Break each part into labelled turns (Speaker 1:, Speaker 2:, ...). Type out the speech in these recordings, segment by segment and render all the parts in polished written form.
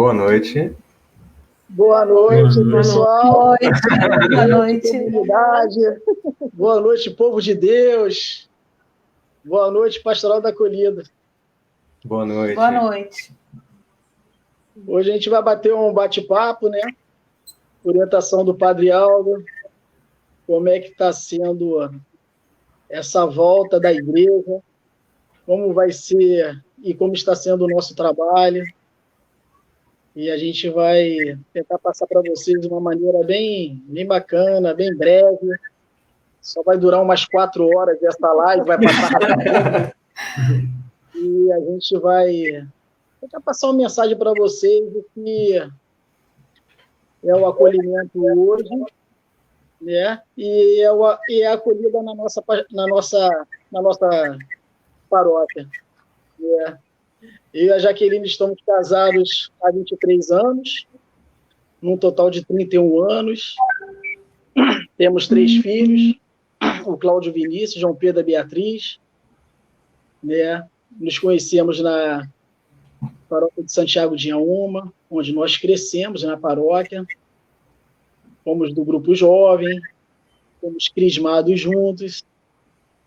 Speaker 1: Boa noite.
Speaker 2: Boa noite, pessoal.
Speaker 3: Boa noite.
Speaker 2: Comunidade. Boa noite, povo de Deus. Boa noite, Pastoral da Acolhida.
Speaker 1: Boa noite.
Speaker 3: Boa noite.
Speaker 2: Hoje a gente vai bater um bate-papo, né? Orientação do Padre Aldo. Como é que está sendo essa volta da igreja? Como vai ser e como está sendo o nosso trabalho? E a gente vai tentar passar para vocês de uma maneira bem bacana, bem breve. Só vai durar umas 4 horas essa live, vai passar rapidinho. E a gente vai tentar passar uma mensagem para vocês do que é o acolhimento hoje, né? E é a acolhida na nossa paróquia. Né? Eu e a Jaqueline estamos casados há 23 anos, num total de 31 anos. Temos 3 filhos, o Cláudio Vinícius, João Pedro e Beatriz. Né? Nos conhecemos na paróquia de Santiago de Inhaúma, onde nós crescemos na paróquia. Fomos do grupo jovem, fomos crismados juntos,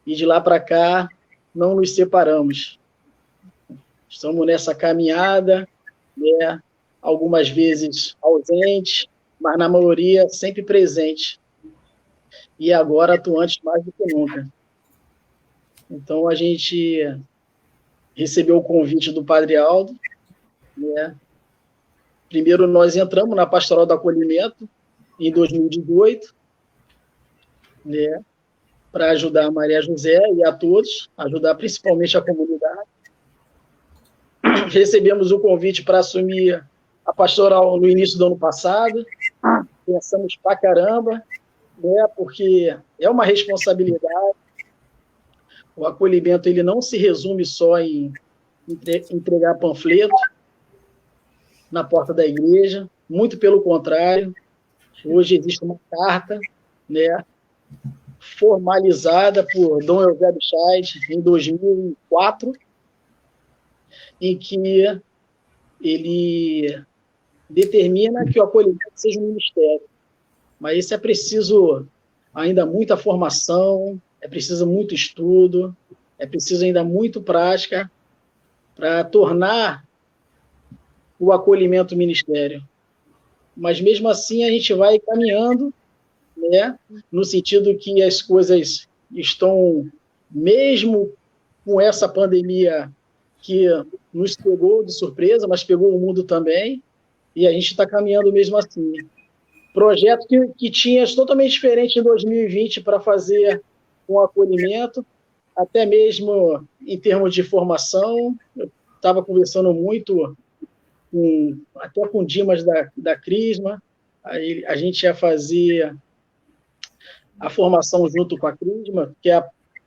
Speaker 2: e de lá para cá não nos separamos. Estamos nessa caminhada, né? Algumas vezes ausentes, mas na maioria sempre presente. E agora atuantes mais do que nunca. Então a gente recebeu o convite do Padre Aldo, né? Primeiro nós entramos na Pastoral do Acolhimento em 2018, né? Para ajudar a Maria José e a todos, ajudar principalmente a comunidade. Recebemos o convite para assumir a pastoral no início do ano passado. Pensamos pra caramba, né? Porque é uma responsabilidade. O acolhimento ele não se resume só em entregar panfleto na porta da igreja, muito pelo contrário. Hoje existe uma carta, né, formalizada por Dom Eusébio Scheid em 2004, em que ele determina que o acolhimento seja um ministério. Mas isso é preciso ainda muita formação, é preciso muito estudo, é preciso ainda muito prática para tornar o acolhimento ministério. Mas mesmo assim a gente vai caminhando, né, no sentido que as coisas estão, mesmo com essa pandemia que nos pegou de surpresa, mas pegou o mundo também, e a gente está caminhando mesmo assim. Projeto que tinha totalmente diferente em 2020 para fazer um acolhimento, até mesmo em termos de formação. Eu estava conversando muito até com o Dimas da Crisma, aí a gente ia fazer a formação junto com a Crisma, que é a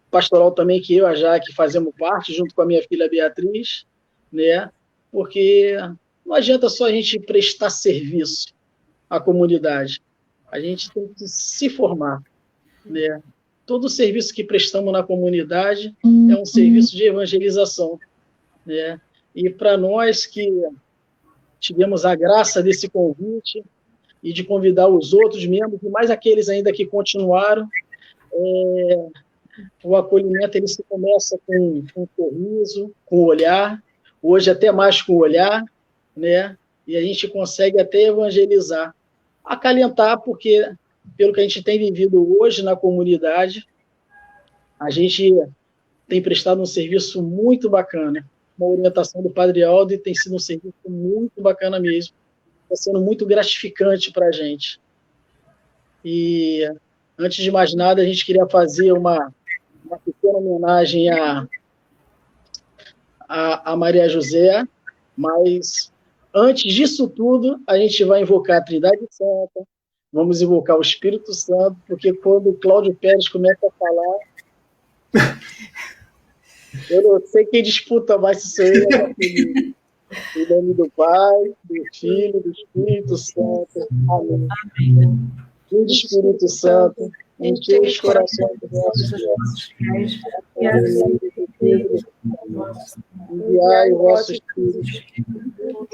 Speaker 2: pastoral também que eu e a Jaque fazemos parte, junto com a minha filha Beatriz, né? Porque não adianta só a gente prestar serviço à comunidade, a gente tem que se formar, né? Todo serviço que prestamos na comunidade é um serviço de evangelização, né? E para nós que tivemos a graça desse convite e de convidar os outros membros, e mais aqueles ainda que continuaram, o acolhimento ele se começa com um sorriso, com o olhar, hoje até mais com o olhar, né? E a gente consegue até evangelizar, acalentar, porque pelo que a gente tem vivido hoje na comunidade, a gente tem prestado um serviço muito bacana, uma orientação do Padre Aldo, e tem sido um serviço muito bacana mesmo, está sendo muito gratificante para a gente. E antes de mais nada, a gente queria fazer uma pequena homenagem a Maria José, mas antes disso tudo, a gente vai invocar a Trindade Santa, vamos invocar o Espírito Santo, porque quando o Cláudio Pérez começa a falar, eu não sei quem disputa mais se sou eu, em nome do Pai, do Filho, do Espírito Santo. Amém. Vinde, Espírito Santo, enchei os corações dos nossos fiéis, enviai o vosso Espírito,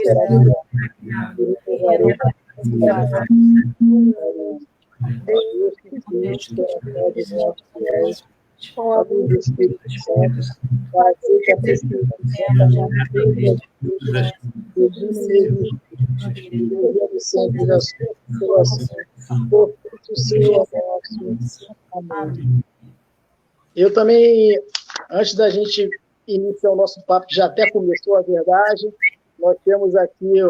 Speaker 4: com a luz do Espírito Santo, fazer que a perseverança sempre da sua consolação, por Cristo Senhor nosso. Amém.
Speaker 2: Eu também, antes da gente iniciar o nosso papo, que já até começou, a verdade, nós temos aqui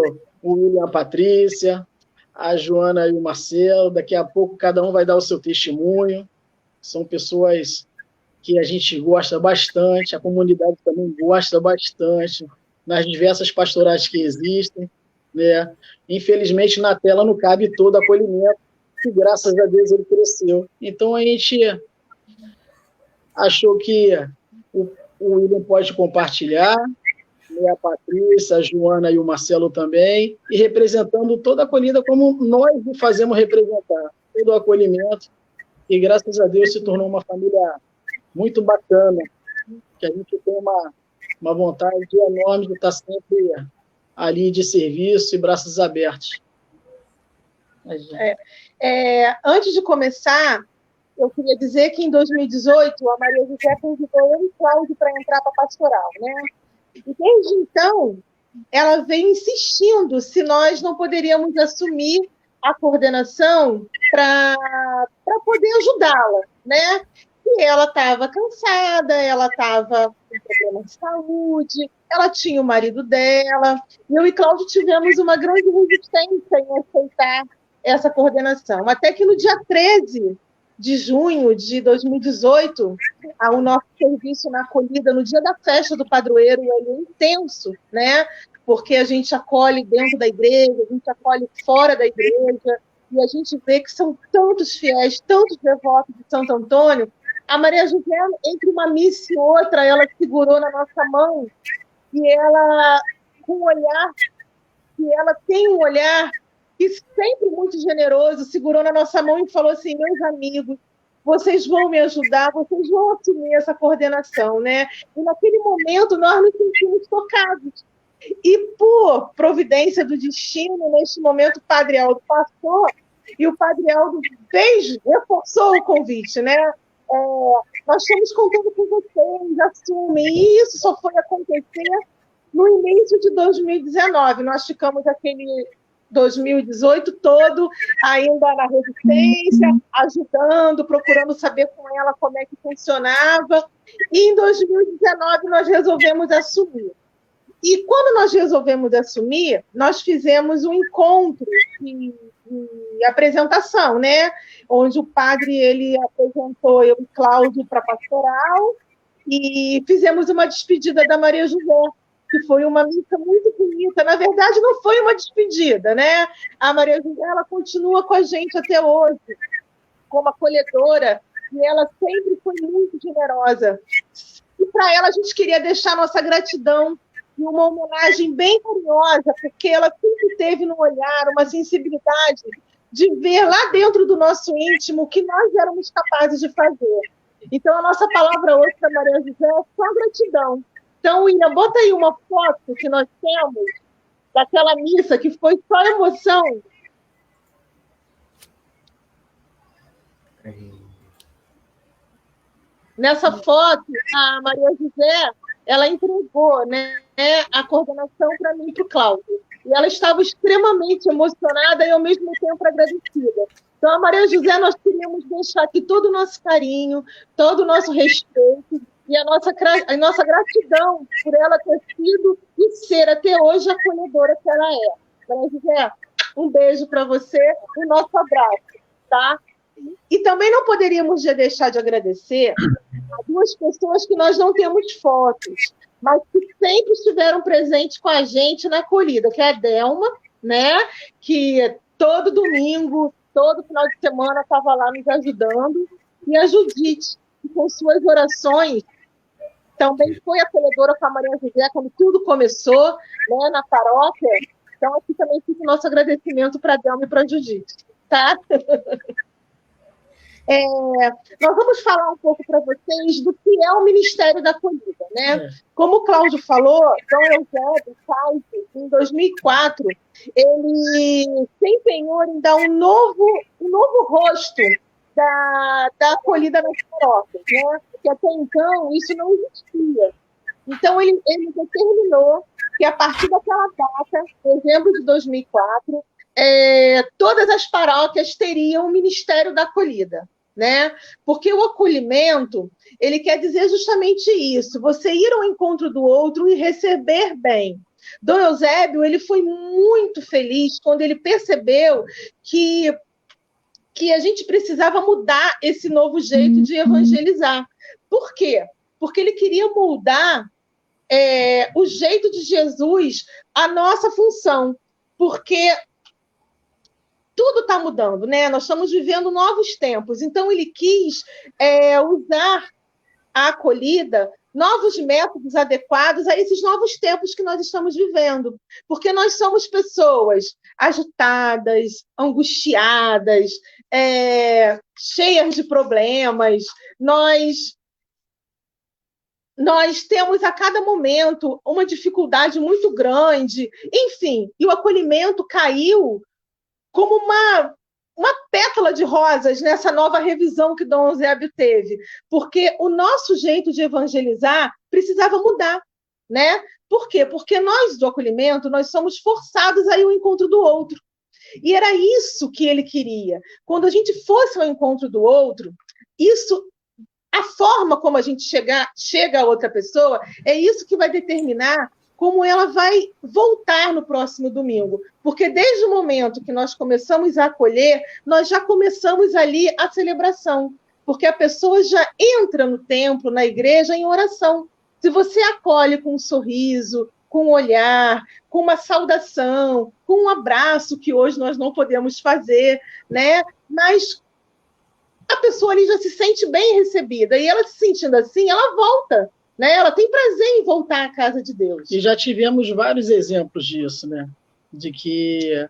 Speaker 2: o William e a Patrícia, a Joana e o Marcelo. Daqui a pouco cada um vai dar o seu testemunho. São pessoas que a gente gosta bastante, a comunidade também gosta bastante, nas diversas pastorais que existem, né? Infelizmente, na tela não cabe todo o acolhimento, que graças a Deus ele cresceu. Então, a gente achou que o William pode compartilhar, né? A Patrícia, a Joana e o Marcelo também, e representando toda a acolhida como nós o fazemos representar, todo o acolhimento, e graças a Deus se tornou uma família muito bacana, que a gente tem uma vontade enorme de estar sempre ali de serviço e braços abertos.
Speaker 4: Antes de começar, eu queria dizer que em 2018 a Maria José convidou eu e Cláudio para entrar para a pastoral, né? E desde então, ela veio insistindo se nós não poderíamos assumir a coordenação para poder ajudá-la, né? E ela estava cansada, ela estava com problema de saúde, ela tinha o marido dela, e eu e Cláudio tivemos uma grande resistência em aceitar essa coordenação. Até que no dia 13 de junho de 2018, o nosso serviço na acolhida, no dia da festa do padroeiro, ele é intenso, né? Porque a gente acolhe dentro da igreja, a gente acolhe fora da igreja, e a gente vê que são tantos fiéis, tantos devotos de Santo Antônio. A Maria José, entre uma missa e outra, ela segurou na nossa mão, e ela, com um olhar, que ela tem um olhar que sempre muito generoso, segurou na nossa mão e falou assim: meus amigos, vocês vão me ajudar, vocês vão assumir essa coordenação, né? E naquele momento nós nos sentimos tocados. E por providência do destino, neste momento o Padre Aldo passou, e o Padre Aldo reforçou o convite, né? Nós estamos contando com vocês, assumem. E isso só foi acontecer no início de 2019. Nós ficamos aquele 2018 todo ainda na resistência, ajudando, procurando saber com ela como é que funcionava. E em 2019 nós resolvemos assumir. E quando nós resolvemos assumir, nós fizemos um encontro de apresentação, né? Onde o padre ele apresentou eu e Cláudio para a pastoral e fizemos uma despedida da Maria José, que foi uma missa muito bonita. Na verdade, não foi uma despedida, né? A Maria José ela continua com a gente até hoje, como acolhedora, e ela sempre foi muito generosa. E para ela a gente queria deixar nossa gratidão e uma homenagem bem carinhosa, porque ela sempre teve no olhar uma sensibilidade de ver lá dentro do nosso íntimo o que nós éramos capazes de fazer. Então, a nossa palavra hoje para Maria José é só gratidão. Então, William, bota aí uma foto que nós temos daquela missa que foi só emoção. Nessa foto, a Maria José ela entregou, né, a coordenação para mim e para o Cláudio. E ela estava extremamente emocionada e, ao mesmo tempo, agradecida. Então, a Maria José, nós queríamos deixar aqui todo o nosso carinho, todo o nosso respeito e a nossa gratidão por ela ter sido e ser até hoje a acolhedora que ela é. Maria José, um beijo para você e o nosso abraço, tá? E também não poderíamos deixar de agradecer a duas pessoas que nós não temos fotos, mas que sempre estiveram presentes com a gente na acolhida, que é a Delma, né? Que todo domingo, todo final de semana estava lá nos ajudando, e a Judite, que com suas orações também foi acolhedora com a Maria José quando tudo começou, né, na paróquia. Então, aqui também fica o nosso agradecimento para a Delma e para a Judite, tá? Nós vamos falar um pouco para vocês do que é o Ministério da Acolhida, né? Como o Cláudio falou, Dom Eusébio Kaiser, em 2004, ele se empenhou em dar um novo rosto da acolhida nas paróquias, né? Porque até então isso não existia. Então, ele determinou que, a partir daquela data, dezembro de 2004, todas as paróquias teriam o Ministério da Acolhida, né? Porque o acolhimento, ele quer dizer justamente isso, você ir ao encontro do outro e receber bem. Dom Eusébio, ele foi muito feliz quando ele percebeu que a gente precisava mudar esse novo jeito de evangelizar. Por quê? Porque ele queria moldar o jeito de Jesus, a nossa função, porque tudo está mudando, né? Nós estamos vivendo novos tempos, então ele quis usar a acolhida, novos métodos adequados a esses novos tempos que nós estamos vivendo, porque nós somos pessoas agitadas, angustiadas, cheias de problemas, nós temos a cada momento uma dificuldade muito grande, enfim, e o acolhimento caiu como uma pétala de rosas nessa nova revisão que Dom Eusébio teve, porque o nosso jeito de evangelizar precisava mudar, né? Por quê? Porque nós, do acolhimento, nós somos forçados a ir ao encontro do outro. E era isso que ele queria. Quando a gente fosse ao encontro do outro, a forma como a gente chega a outra pessoa, é isso que vai determinar como ela vai voltar no próximo domingo. Porque desde o momento que nós começamos a acolher, nós já começamos ali a celebração. Porque a pessoa já entra no templo, na igreja, em oração. Se você acolhe com um sorriso, com um olhar, com uma saudação, com um abraço, que hoje nós não podemos fazer, né? Mas a pessoa ali já se sente bem recebida, e ela se sentindo assim, ela volta, né? Ela tem prazer em voltar à casa de Deus.
Speaker 2: E já tivemos vários exemplos disso, né? De que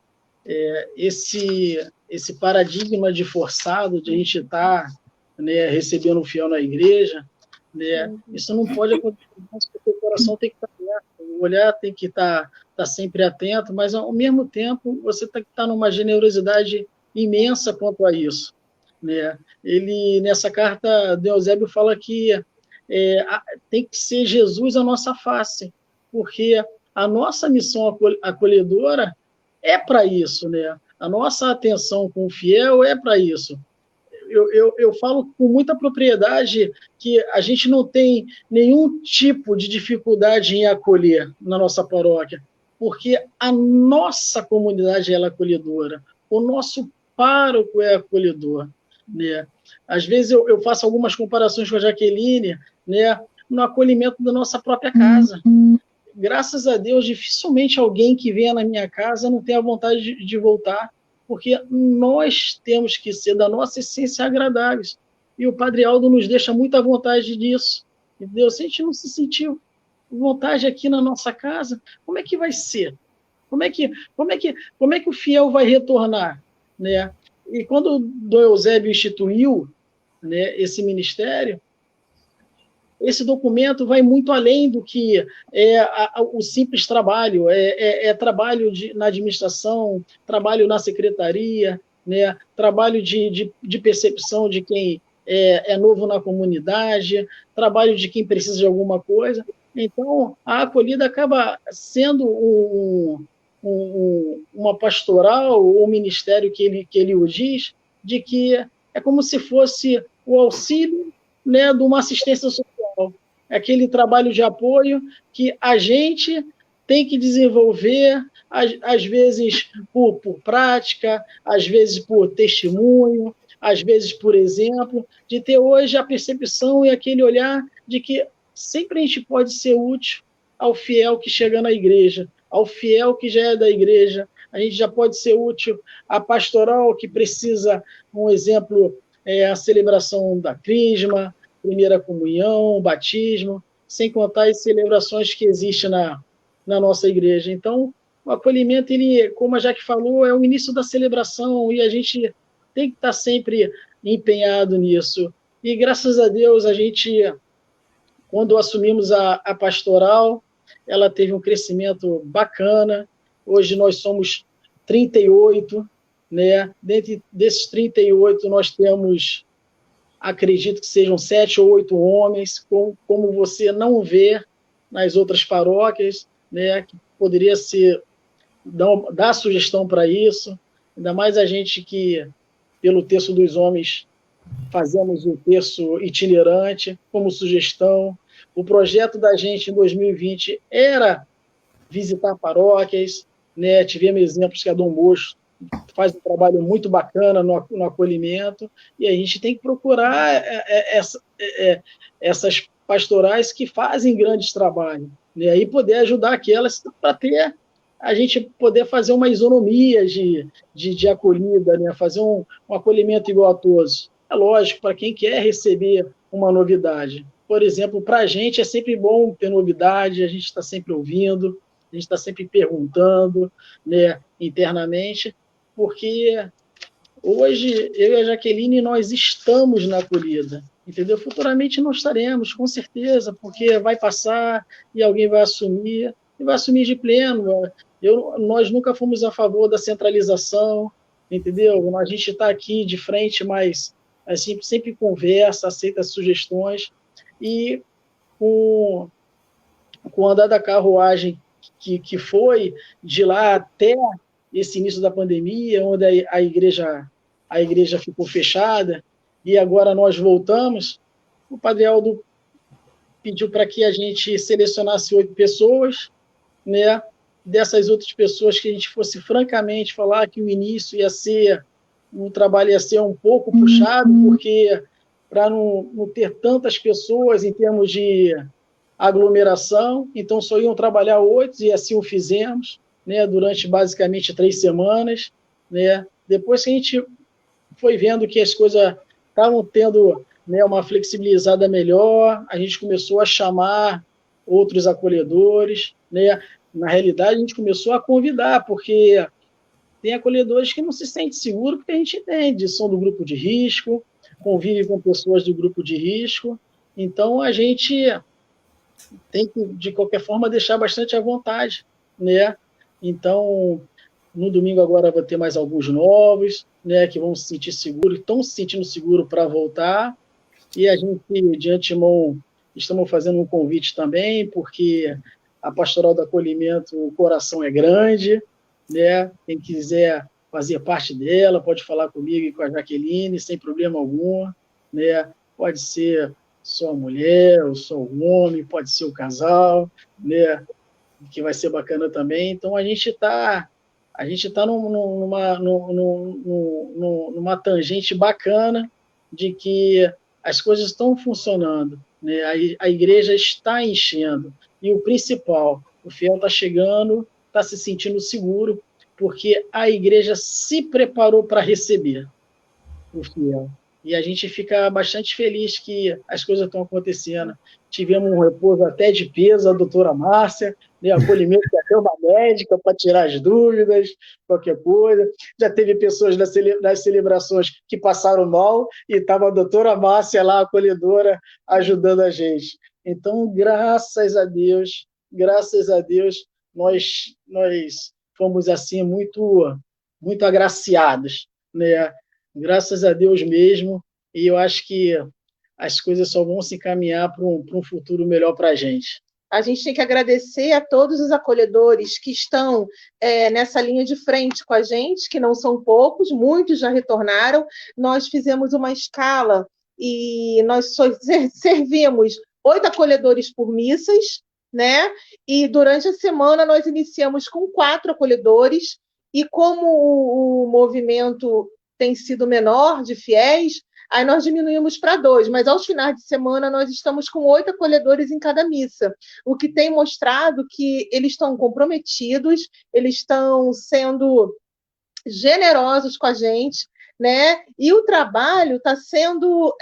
Speaker 2: esse paradigma de forçado, de a gente estar, né, recebendo o fiel na igreja, né? Isso não pode acontecer, porque o coração tem que estar aberto, o olhar tem que estar sempre atento, mas, ao mesmo tempo, você tem que estar numa generosidade imensa quanto a isso. Né? Ele, nessa carta, Dom Eusébio fala que tem que ser Jesus a nossa face, porque a nossa missão acolhedora é para isso, né? A nossa atenção com o fiel é para isso. Eu falo com muita propriedade que a gente não tem nenhum tipo de dificuldade em acolher na nossa paróquia, porque a nossa comunidade é acolhedora, o nosso pároco é acolhedor. Né? Às vezes eu faço algumas comparações com a Jaqueline, né, no acolhimento da nossa própria casa. Graças a Deus, dificilmente alguém que venha na minha casa não tem a vontade de voltar, porque nós temos que ser, da nossa essência, agradáveis. E o Padre Aldo nos deixa muita vontade disso. Entendeu? Se a gente não se sentiu vontade aqui na nossa casa, como é que vai ser? Como é que o fiel vai retornar? Né? E quando Dom Eusébio instituiu, né, esse ministério, esse documento vai muito além do que o simples trabalho, trabalho na administração, trabalho na secretaria, né, trabalho de percepção de quem é novo na comunidade, trabalho de quem precisa de alguma coisa. Então, a acolhida acaba sendo uma pastoral ou ministério que ele o diz, de que é como se fosse o auxílio, né, de uma assistência social. É aquele trabalho de apoio que a gente tem que desenvolver, às vezes por prática, às vezes por testemunho, às vezes por exemplo, de ter hoje a percepção e aquele olhar de que sempre a gente pode ser útil ao fiel que chega na igreja, ao fiel que já é da igreja. A gente já pode ser útil à pastoral que precisa, um exemplo, a celebração da crisma, primeira comunhão, batismo, sem contar as celebrações que existem na nossa igreja. Então, o acolhimento, ele, como a Jaque falou, é o início da celebração, e a gente tem que estar sempre empenhado nisso. E graças a Deus, a gente, quando assumimos a pastoral, ela teve um crescimento bacana. Hoje nós somos 38, né? Dentre desses 38, nós temos, acredito que sejam 7 ou 8 homens, como você não vê nas outras paróquias, né? Que poderia ser, dar sugestão para isso, ainda mais a gente que, pelo terço dos homens, fazemos o terço itinerante como sugestão. O projeto da gente em 2020 era visitar paróquias, né? Tivemos exemplos que a Dom Bosco faz um trabalho muito bacana no acolhimento, e a gente tem que procurar essas pastorais que fazem grandes trabalhos, né? E poder ajudar aquelas para ter a gente poder fazer uma isonomia de acolhida, né? Fazer um acolhimento igual a todos. É lógico, para quem quer receber uma novidade. Por exemplo, para a gente é sempre bom ter novidade, a gente está sempre ouvindo, a gente está sempre perguntando, né, internamente, porque hoje eu e a Jaqueline, nós estamos na acolhida, entendeu? Futuramente não estaremos, com certeza, porque vai passar e alguém vai assumir, e vai assumir de pleno. Nós nunca fomos a favor da centralização, entendeu? A gente está aqui de frente, mas a gente sempre conversa, aceita sugestões, e com o andar da carruagem que foi de lá até esse início da pandemia, onde a igreja ficou fechada, e agora nós voltamos, o Padre Aldo pediu para que a gente selecionasse 8 pessoas, né? Dessas outras pessoas, que a gente fosse francamente falar que o início o trabalho ia ser um pouco puxado, porque para não ter tantas pessoas em termos de aglomeração, então só iam trabalhar 8, e assim o fizemos, né, durante basicamente 3 semanas, né. Depois que a gente foi vendo que as coisas estavam tendo, né, uma flexibilizada melhor, a gente começou a chamar outros acolhedores, né. Na realidade, a gente começou a convidar, porque tem acolhedores que não se sentem seguros, porque a gente entende, são do grupo de risco, convive com pessoas do grupo de risco, então a gente tem que, de qualquer forma, deixar bastante à vontade, né? Então, no domingo agora vai ter mais alguns novos, né, que vão se sentir seguros, estão se sentindo seguros para voltar, e a gente, de antemão, estamos fazendo um convite também, porque a Pastoral do Acolhimento, o coração é grande, né? Quem quiser fazer parte dela, pode falar comigo e com a Jaqueline, sem problema algum, né? Pode ser só a mulher, ou só o homem, pode ser o casal, né? Que vai ser bacana também. Então, a gente está numa tangente bacana de que as coisas estão funcionando, né? A igreja está enchendo. E o principal, o fiel está chegando, está se sentindo seguro, porque a igreja se preparou para receber o fiel. E a gente fica bastante feliz que as coisas estão acontecendo. Tivemos um repouso até de peso, a doutora Márcia, né, acolhimento até uma médica para tirar as dúvidas, qualquer coisa. Já teve pessoas das celebrações que passaram mal e estava a doutora Márcia lá, acolhedora, ajudando a gente. Então, graças a Deus, nós fomos assim muito agraciados, né? Graças a Deus mesmo, e eu acho que as coisas só vão se encaminhar para um futuro melhor para a gente.
Speaker 4: A gente tem que agradecer a todos os acolhedores que estão nessa linha de frente com a gente, que não são poucos, muitos já retornaram. Nós fizemos uma escala e nós só servimos 8 acolhedores por missas, né? E durante a semana nós iniciamos com 4 acolhedores, e como o movimento tem sido menor de fiéis, aí nós diminuímos para 2, mas aos finais de semana nós estamos com 8 acolhedores em cada missa, o que tem mostrado que eles estão comprometidos, eles estão sendo generosos com a gente, né? E o trabalho está sendo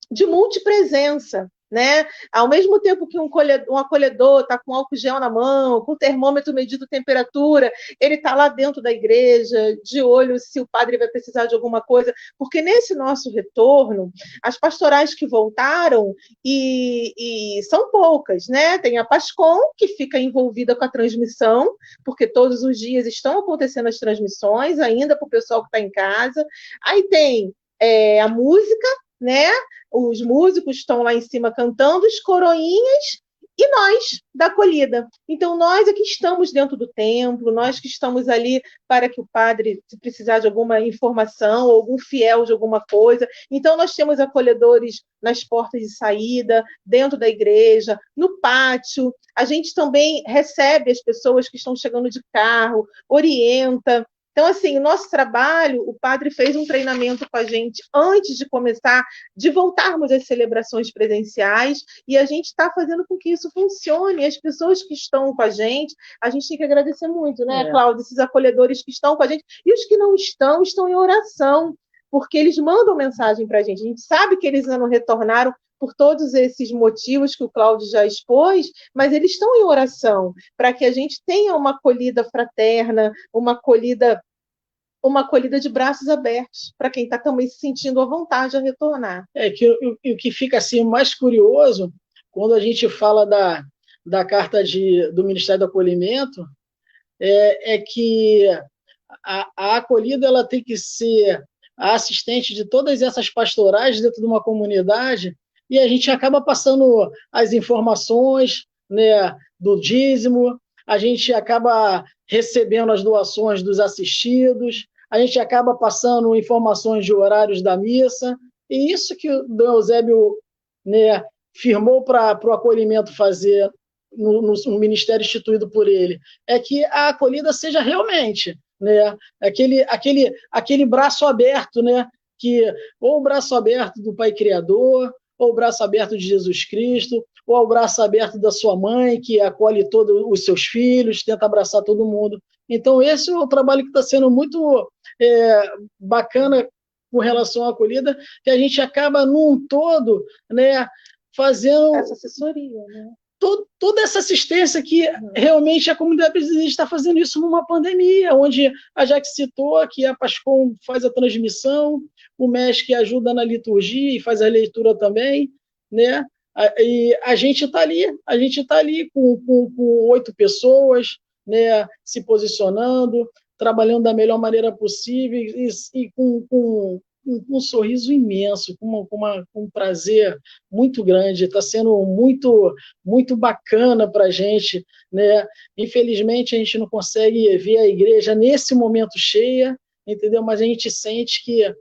Speaker 4: de multipresença. né? Ao mesmo tempo que um acolhedor está com álcool gel na mão, com o termômetro medindo temperatura, ele está lá dentro da igreja, de olho se o padre vai precisar de alguma coisa, porque nesse nosso retorno, as pastorais que voltaram, e são poucas, né? Tem a Pascom, que fica envolvida com a transmissão, porque todos os dias estão acontecendo as transmissões, ainda para o pessoal que está em casa. Aí tem a música, né? Os músicos estão lá em cima cantando, os coroinhas e nós da acolhida. Então, nós é que estamos dentro do templo, nós que estamos ali para que o padre, se precisar de alguma informação, algum fiel de alguma coisa. Então, nós temos acolhedores nas portas de saída, dentro da igreja, no pátio. A gente também recebe as pessoas que estão chegando de carro, orienta. Então, assim, o nosso trabalho, o padre fez um treinamento com a gente antes de começar, de voltarmos às celebrações presenciais, e a gente está fazendo com que isso funcione. As pessoas que estão com a gente tem que agradecer muito, né, Cláudia? Esses acolhedores que estão com a gente, e os que não estão, estão em oração, porque eles mandam mensagem para a gente. A gente sabe que eles ainda não retornaram por todos esses motivos que o Cláudio já expôs, mas eles estão em oração para que a gente tenha uma acolhida fraterna, uma acolhida de braços abertos, para quem está também se sentindo à vontade a retornar.
Speaker 2: O que fica assim mais curioso, quando a gente fala da carta do Ministério do Acolhimento, é que a acolhida ela tem que ser a assistente de todas essas pastorais dentro de uma comunidade, e a gente acaba passando as informações, né, do dízimo, a gente acaba recebendo as doações dos assistidos, a gente acaba passando informações de horários da missa, e isso que o Dom Eusébio, né, firmou para o acolhimento fazer no ministério instituído por ele, é que a acolhida seja realmente, né, aquele braço aberto, né, ou o braço aberto do Pai Criador, ou o braço aberto de Jesus Cristo, ou o braço aberto da sua mãe, que acolhe todos os seus filhos, tenta abraçar todo mundo. Então, esse é o trabalho que está sendo muito bacana com relação à acolhida, que a gente acaba, num todo, né, fazendo
Speaker 4: essa assessoria, né?
Speaker 2: Toda essa assistência que realmente a comunidade presidente está fazendo isso numa pandemia, onde a Jaque citou que a Pascom faz a transmissão, o MESC ajuda na liturgia e faz a leitura também, né? E a gente está ali com 8 pessoas, né, se posicionando, trabalhando da melhor maneira possível e com um sorriso imenso, com um prazer muito grande. Está sendo muito, muito bacana para a gente, né? Infelizmente, a gente não consegue ver a igreja nesse momento cheia, entendeu? Mas a gente sente que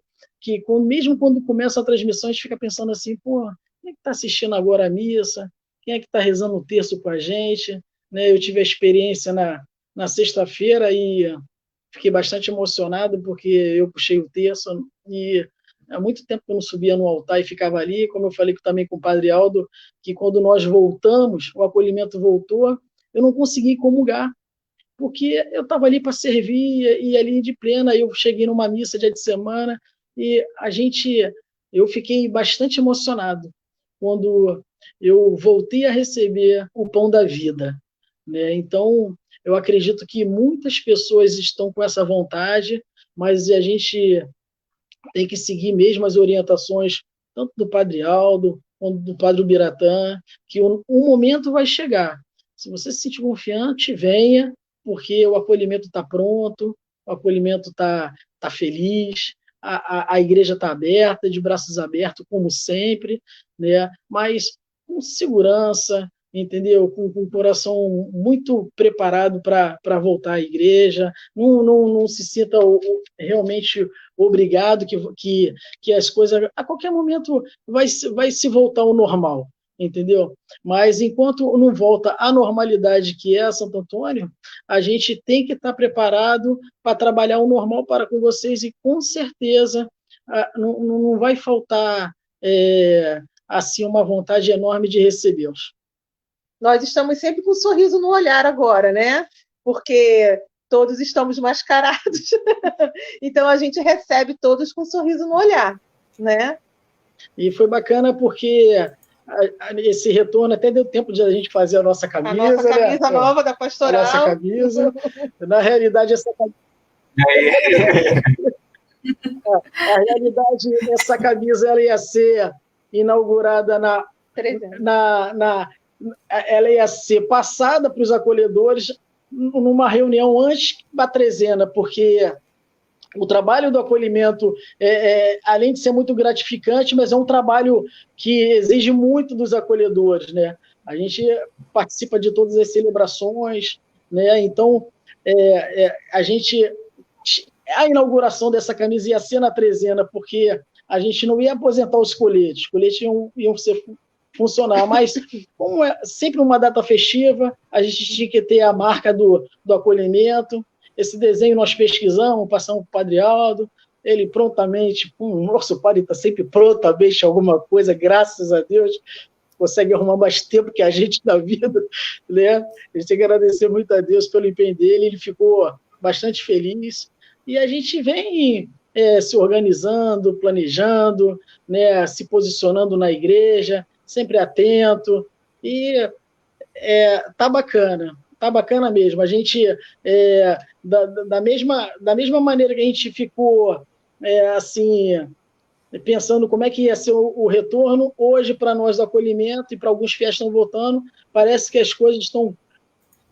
Speaker 2: mesmo quando começa a transmissão, a gente fica pensando assim, pô, quem é que está assistindo agora a missa? Quem é que está rezando o terço com a gente? Né? Eu tive a experiência na sexta-feira e fiquei bastante emocionado porque eu puxei o terço e há muito tempo que eu não subia no altar e ficava ali, como eu falei também com o Padre Aldo, que quando nós voltamos, o acolhimento voltou, eu não consegui comungar, porque eu estava ali para servir e ali de plena, eu cheguei numa missa dia de semana e eu fiquei bastante emocionado quando eu voltei a receber o pão da vida, né? Então, eu acredito que muitas pessoas estão com essa vontade, mas a gente tem que seguir mesmo as orientações, tanto do Padre Aldo, quanto do Padre Ubiratã, que um momento vai chegar. Se você se sentir confiante, venha, porque o acolhimento está pronto, o acolhimento está feliz, a igreja está aberta, de braços abertos, como sempre, né? Mas com segurança, entendeu? Com o coração muito preparado para voltar à igreja, não se sinta realmente obrigado que as coisas, a qualquer momento, vai se voltar ao normal, entendeu? Mas enquanto não volta à normalidade que é Santo Antônio, a gente tem que estar preparado para trabalhar o normal para com vocês e, com certeza, não vai faltar assim uma vontade enorme de recebê-los.
Speaker 4: Nós estamos sempre com um sorriso no olhar agora, né? Porque todos estamos mascarados. Então, a gente recebe todos com um sorriso no olhar, né?
Speaker 2: E foi bacana porque esse retorno até deu tempo de a gente fazer a nossa camisa.
Speaker 4: A nossa camisa,
Speaker 2: né?
Speaker 4: nova da Pastoral.
Speaker 2: A nossa camisa. Na realidade, essa camisa ela ia ser inaugurada ela ia ser passada para os acolhedores numa reunião antes da trezena, porque o trabalho do acolhimento, além de ser muito gratificante, mas é um trabalho que exige muito dos acolhedores, né? A gente participa de todas as celebrações, né? Então, a inauguração dessa camisa ia ser na trezena, porque a gente não ia aposentar os coletes iam funcionar, mas como é sempre uma data festiva, a gente tinha que ter a marca do acolhimento. Esse desenho nós pesquisamos, passamos para o Padre Aldo, ele prontamente, o nosso padre está sempre pronto a mexer alguma coisa, graças a Deus, consegue arrumar mais tempo que a gente na vida, né? A gente tem que agradecer muito a Deus pelo empenho dele, ele ficou bastante feliz, e a gente vem se organizando, planejando, né, se posicionando na igreja, sempre atento, e tá bacana mesmo. A gente, da mesma maneira que a gente ficou assim, pensando como é que ia ser o retorno, hoje para nós do acolhimento e para alguns fiéis estão voltando, parece que as coisas estão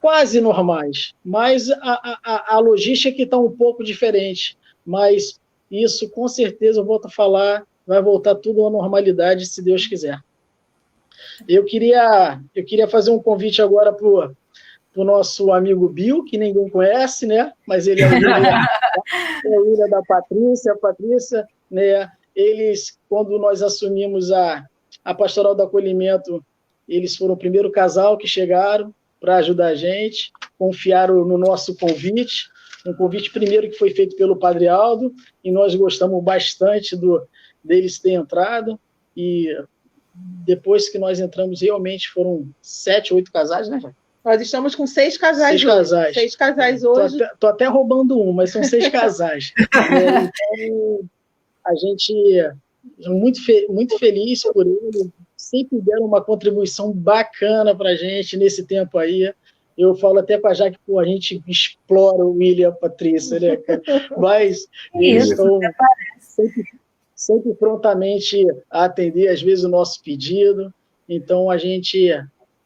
Speaker 2: quase normais, mas a logística está um pouco diferente, mas isso com certeza, eu volto a falar, vai voltar tudo à normalidade, se Deus quiser. Eu queria fazer um convite agora para o nosso amigo Bill, que ninguém conhece, né? Mas ele é o William da Patrícia. A Patrícia, né? Eles, quando nós assumimos a Pastoral do Acolhimento, eles foram o primeiro casal que chegaram para ajudar a gente, confiaram no nosso convite, um convite primeiro que foi feito pelo Padre Aldo, e nós gostamos bastante deles terem entrado, e depois que nós entramos, realmente foram 7, 8 casais, né, Jair?
Speaker 4: Nós estamos com 6 casais
Speaker 2: 6 casais.
Speaker 4: 6 casais hoje.
Speaker 2: Tô até roubando um, mas são 6 casais. Então, a gente é muito feliz por ele. Sempre deram uma contribuição bacana para a gente nesse tempo aí. Eu falo até com a Jaque, pô, a gente explora o William e a Patrícia, né, cara? Mas eles estão sempre prontamente a atender, às vezes, o nosso pedido. Então, a gente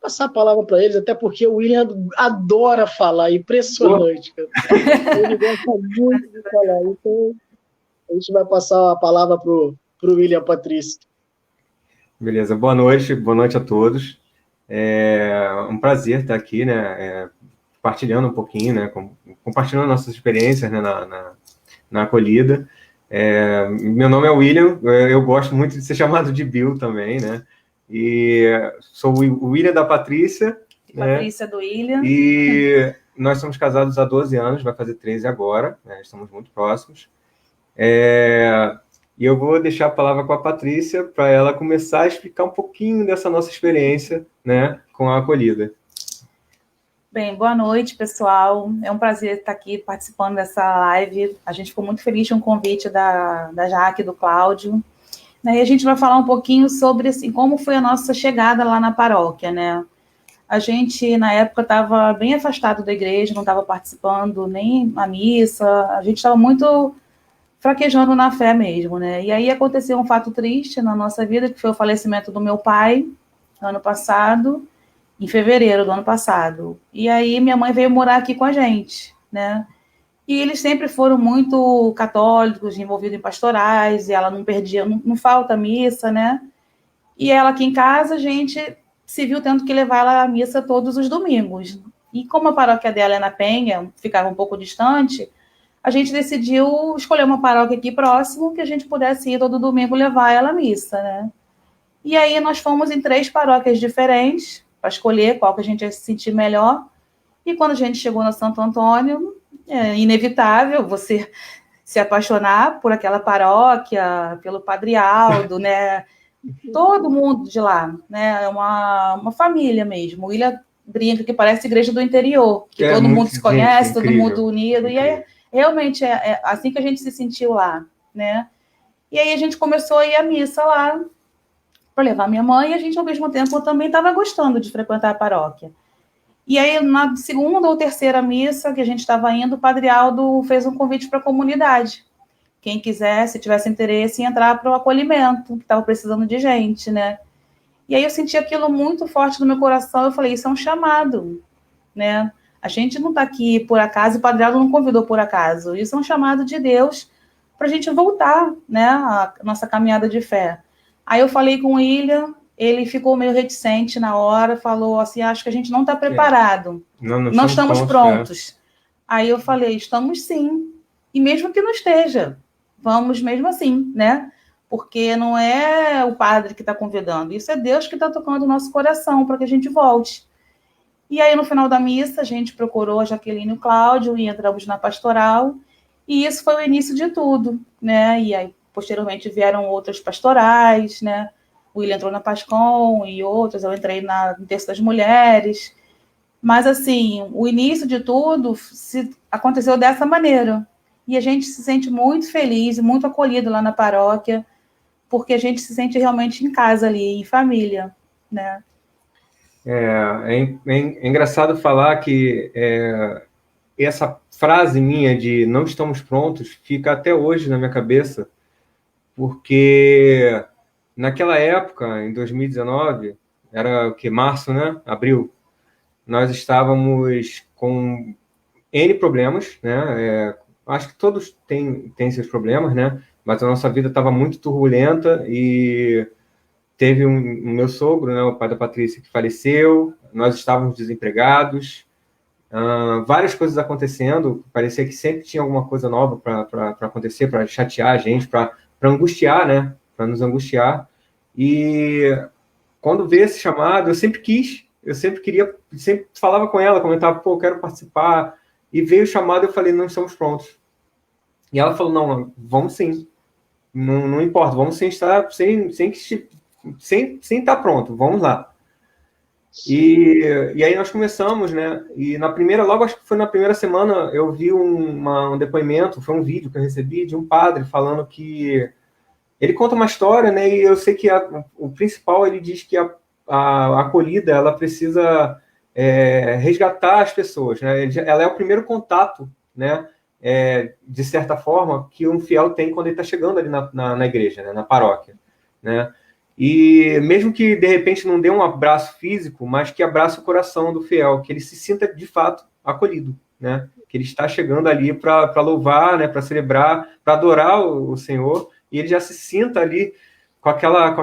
Speaker 2: passar a palavra para eles, até porque o William adora falar, impressionante, cara. Ele gosta muito de falar. Então, a gente vai passar a palavra para o William e a Patrícia.
Speaker 1: Beleza, boa noite a todos. É um prazer estar aqui, né, compartilhando um pouquinho, né, compartilhando nossas experiências, né, na acolhida. Meu nome é William, eu gosto muito de ser chamado de Bill também, né, e sou o William da Patrícia.
Speaker 3: Patrícia, né, do William.
Speaker 1: E nós somos casados há 12 anos, vai fazer 13 agora, né, estamos muito próximos. E eu vou deixar a palavra com a Patrícia para ela começar a explicar um pouquinho dessa nossa experiência, né, com a acolhida.
Speaker 3: Bem, boa noite, pessoal. É um prazer estar aqui participando dessa live. A gente ficou muito feliz com o convite da Jaque e do Cláudio. E a gente vai falar um pouquinho sobre assim, como foi a nossa chegada lá na paróquia, né? A gente, na época, estava bem afastado da igreja, não estava participando nem na missa, a gente estava muito fraquejando na fé mesmo, né? E aí aconteceu um fato triste na nossa vida, que foi o falecimento do meu pai, ano passado, em fevereiro do ano passado. E aí minha mãe veio morar aqui com a gente, né? E eles sempre foram muito católicos, envolvidos em pastorais, e ela não perdia, não falta missa, né? E ela aqui em casa, a gente se viu tendo que levar ela à missa todos os domingos. E como a paróquia dela é na Penha, ficava um pouco distante, a gente decidiu escolher uma paróquia aqui próximo que a gente pudesse ir todo domingo levar ela à missa, né? E aí nós fomos em 3 paróquias diferentes para escolher qual que a gente ia se sentir melhor. E quando a gente chegou na Santo Antônio, é inevitável você se apaixonar por aquela paróquia, pelo Padre Aldo, né? Todo mundo de lá, né? É uma família mesmo. O William brinca que parece igreja do interior, que todo mundo se conhece, todo mundo unido. E realmente é assim que a gente se sentiu lá, né? E aí a gente começou a ir à missa lá, para levar minha mãe, e a gente, ao mesmo tempo, também estava gostando de frequentar a paróquia. E aí, na segunda ou terceira missa que a gente estava indo, o Padre Aldo fez um convite para a comunidade. Quem quisesse, tivesse interesse em entrar para o acolhimento, que estava precisando de gente, né? E aí eu senti aquilo muito forte no meu coração, eu falei, isso é um chamado, né? A gente não está aqui por acaso, o Padre Aldo não convidou por acaso, isso é um chamado de Deus para a gente voltar, né, a nossa caminhada de fé. Aí eu falei com o William, ele ficou meio reticente na hora, falou assim, acho que a gente não está preparado, não estamos prontos. Aí eu falei, estamos sim, e mesmo que não esteja, vamos mesmo assim, né? Porque não é o padre que está convidando, isso é Deus que está tocando o nosso coração para que a gente volte. E aí, no final da missa, a gente procurou a Jaqueline e o Cláudio e entramos na pastoral, e isso foi o início de tudo, né? E aí, posteriormente, vieram outras pastorais, né? O William entrou na Pascom e outras, eu entrei no Terço das Mulheres. Mas, assim, o início de tudo aconteceu dessa maneira. E a gente se sente muito feliz, muito acolhido lá na paróquia, porque a gente se sente realmente em casa ali, em família, né?
Speaker 1: É engraçado falar que essa frase minha de não estamos prontos fica até hoje na minha cabeça, porque naquela época, em 2019, era o que? Março, né? Abril, nós estávamos com N problemas, né? Acho que todos têm seus problemas, né? Mas a nossa vida estava muito turbulenta e teve um meu sogro, né, o pai da Patrícia, que faleceu, nós estávamos desempregados, várias coisas acontecendo, parecia que sempre tinha alguma coisa nova para acontecer, para chatear a gente, para angustiar, né? Para nos angustiar. E quando veio esse chamado, eu sempre queria, sempre falava com ela, comentava, pô, eu quero participar, e veio o chamado, eu falei, não estamos prontos. E ela falou, não, vamos sim, não importa, vamos sem estar, sem estar pronto, vamos lá. E aí nós começamos, né? E logo acho que foi na primeira semana, eu vi um depoimento, foi um vídeo que eu recebi de um padre falando que ele conta uma história, né? E eu sei que o principal, ele diz que a acolhida, ela precisa resgatar as pessoas, né? Ela é o primeiro contato, né? De certa forma, que um fiel tem quando ele está chegando ali na igreja, né? Na paróquia, né? E mesmo que, de repente, não dê um abraço físico, mas que abrace o coração do fiel, que ele se sinta, de fato, acolhido, né? Que ele está chegando ali para louvar, né? Para celebrar, para adorar o Senhor, e ele já se sinta ali com aquela...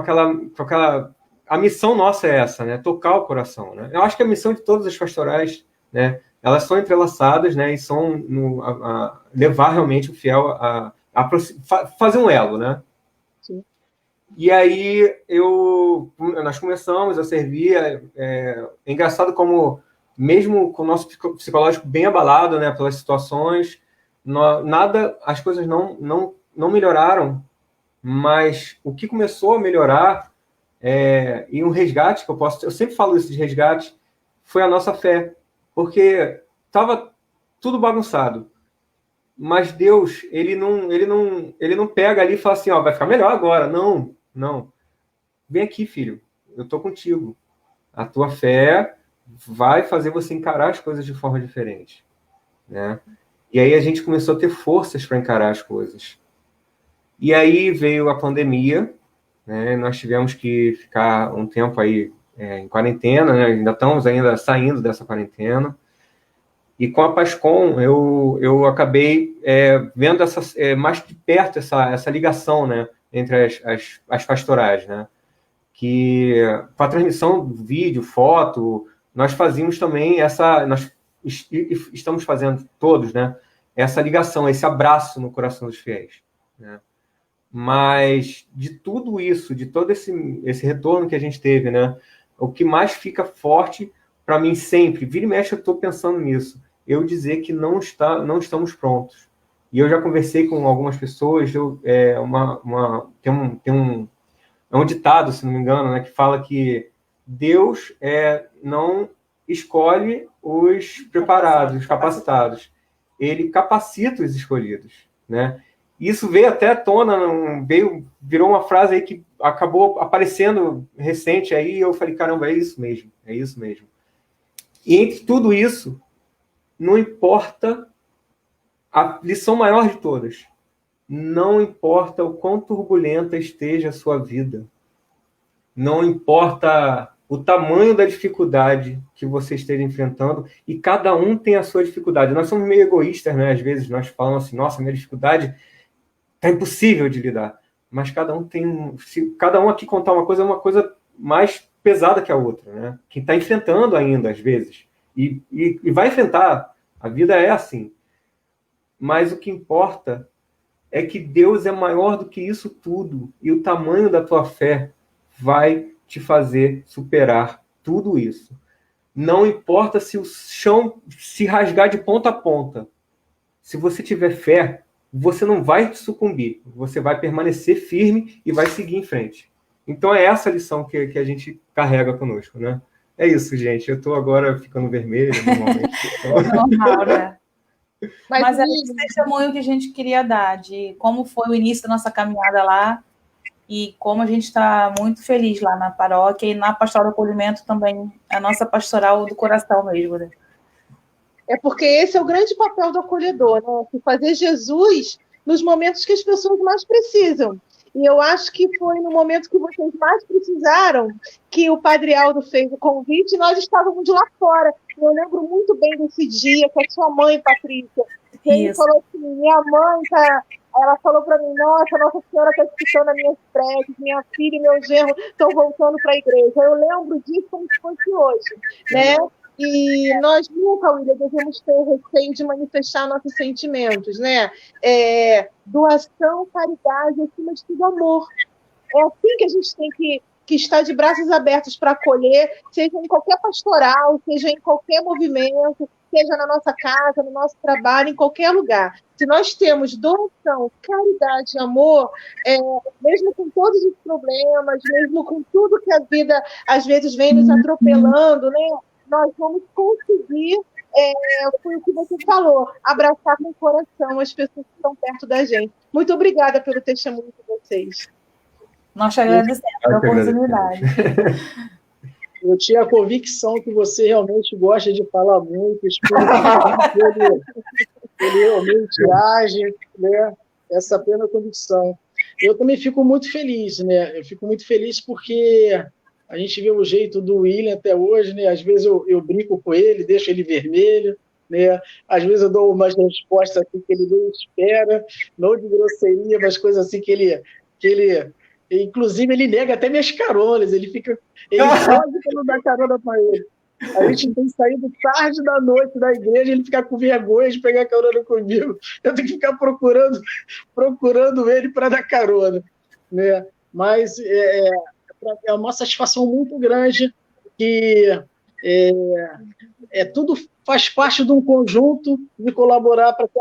Speaker 1: A missão nossa é essa, né? Tocar o coração, né? Eu acho que a missão de todas as pastorais, né? Elas são entrelaçadas, né? E são levar realmente o fiel a fazer um elo, né?
Speaker 2: Sim.
Speaker 1: E aí nós começamos a servir. É engraçado como, mesmo com o nosso psicológico bem abalado, né, pelas situações, as coisas não melhoraram, mas o que começou a melhorar, e um resgate, eu sempre falo isso de resgate, foi a nossa fé, porque estava tudo bagunçado. Mas Deus, ele não pega ali e fala assim, ó, vai ficar melhor agora. Não. Vem aqui, filho. Eu estou contigo. A tua fé vai fazer você encarar as coisas de forma diferente, né? E aí a gente começou a ter forças para encarar as coisas. E aí veio a pandemia, né? Nós tivemos que ficar um tempo aí em quarentena, né? Ainda estamos saindo dessa quarentena. E com a Pascom, eu acabei vendo mais de perto essa ligação, né, entre as pastorais, né? Que com a transmissão do vídeo, foto, nós fazíamos também nós estamos fazendo todos, né, essa ligação, esse abraço no coração dos fiéis, né? Mas de tudo isso, de todo esse retorno que a gente teve, né, o que mais fica forte para mim sempre, vira e mexe eu estou pensando nisso, eu dizer que não estamos prontos. E eu já conversei com algumas pessoas, tem um ditado, se não me engano, né, que fala que Deus não escolhe os preparados, os capacitados. Ele capacita os escolhidos, né? Isso veio até à tona, virou uma frase aí que acabou aparecendo recente aí, e eu falei, caramba, é isso mesmo. E entre tudo isso, não importa a lição maior de todas, não importa o quão turbulenta esteja a sua vida, não importa o tamanho da dificuldade que você esteja enfrentando, e cada um tem a sua dificuldade. Nós somos meio egoístas, né? Às vezes nós falamos assim, nossa, minha dificuldade tá impossível de lidar. Mas cada um tem... Se cada um aqui contar uma coisa mais pesada que a outra, né? Quem está enfrentando ainda, às vezes. E vai enfrentar. A vida é assim. Mas o que importa é que Deus é maior do que isso tudo. E o tamanho da tua fé vai te fazer superar tudo isso. Não importa se o chão se rasgar de ponta a ponta. Se você tiver fé, você não vai sucumbir. Você vai permanecer firme e vai seguir em frente. Então é essa a lição que a gente carrega conosco, né? É isso, gente. Eu estou agora ficando vermelho, normalmente.
Speaker 3: Normal, né? Mas é esse testemunho que a gente queria dar, de como foi o início da nossa caminhada lá e como a gente está muito feliz lá na paróquia e na pastoral do acolhimento também, a nossa pastoral do coração mesmo, né?
Speaker 4: É porque esse é o grande papel do acolhedor, né? Fazer Jesus nos momentos que as pessoas mais precisam. E eu acho que foi no momento que vocês mais precisaram que o Padre Aldo fez o convite e nós estávamos de lá fora. Eu lembro muito bem desse dia com a sua mãe, Patrícia. Ele falou assim, minha mãe tá... Ela falou para mim, Nossa Senhora está escutando as minhas preces, minha filha e meu genro estão voltando para a igreja. Eu lembro disso como se fosse hoje, né? E nós nunca, William, devemos ter receio de manifestar nossos sentimentos, né? Doação, caridade, acima de tudo, amor. É assim que a gente tem que estar de braços abertos para acolher, seja em qualquer pastoral, seja em qualquer movimento, seja na nossa casa, no nosso trabalho, em qualquer lugar. Se nós temos doação, caridade, amor, mesmo com todos os problemas, mesmo com tudo que a vida, às vezes, vem nos atropelando, né? Nós vamos conseguir, foi o que você falou, abraçar com o coração as pessoas que estão perto da gente. Muito obrigada pelo testemunho de vocês.
Speaker 3: Nós te agradecemos pela oportunidade.
Speaker 2: Eu tinha a convicção que você realmente gosta de falar muito, ele realmente age, né? Essa plena convicção. Eu também fico muito feliz, né? Eu fico muito feliz porque a gente vê o jeito do William até hoje, né? Às vezes eu brinco com ele, deixo ele vermelho, né? Às vezes eu dou umas respostas assim que ele não espera, não de grosseria, mas coisas assim que ele inclusive ele nega até minhas caronas, ele foge que eu não dá carona para ele. A gente tem saído tarde da noite da igreja, ele fica com vergonha de pegar carona comigo. Eu tenho que ficar procurando ele para dar carona, né? Mas é uma satisfação muito grande que tudo faz parte de um conjunto de colaborar para que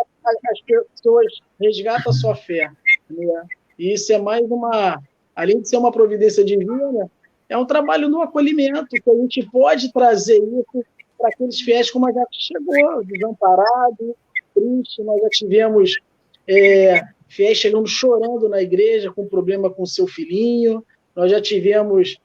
Speaker 2: as pessoas resgatem a sua fé, né? E isso é mais além de ser uma providência divina, é um trabalho no acolhimento, que a gente pode trazer isso para aqueles fiéis como a gente chegou, desamparado, triste. Nós já tivemos fiéis chegando chorando na igreja com problema com seu filhinho, nós já tivemos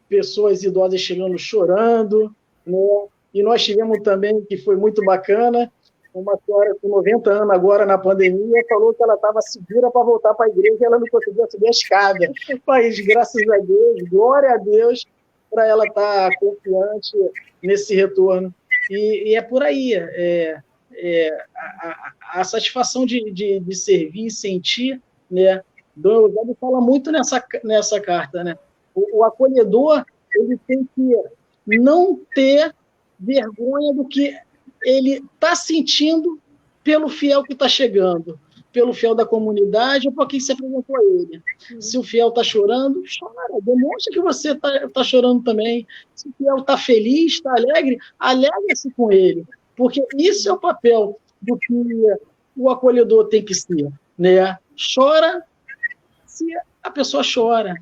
Speaker 2: pessoas idosas chegando chorando, né? E nós tivemos também, que foi muito bacana, uma senhora com 90 anos agora na pandemia falou que ela estava segura para voltar para a igreja e ela não conseguia subir a escada. Mas, graças a Deus, glória a Deus, para ela estar confiante nesse retorno. E é por aí. A satisfação de servir e sentir, né? Dom Eusébio fala muito nessa carta, né? O acolhedor, ele tem que não ter vergonha do que ele está sentindo pelo fiel que está chegando, pelo fiel da comunidade ou por quem se apresentou a ele. Se o fiel está chorando, chora, demonstra que você está chorando também. Se o fiel está feliz, está alegre, alegre-se com ele, porque isso é o papel do que o acolhedor tem que ser, né? Chora se a pessoa chora,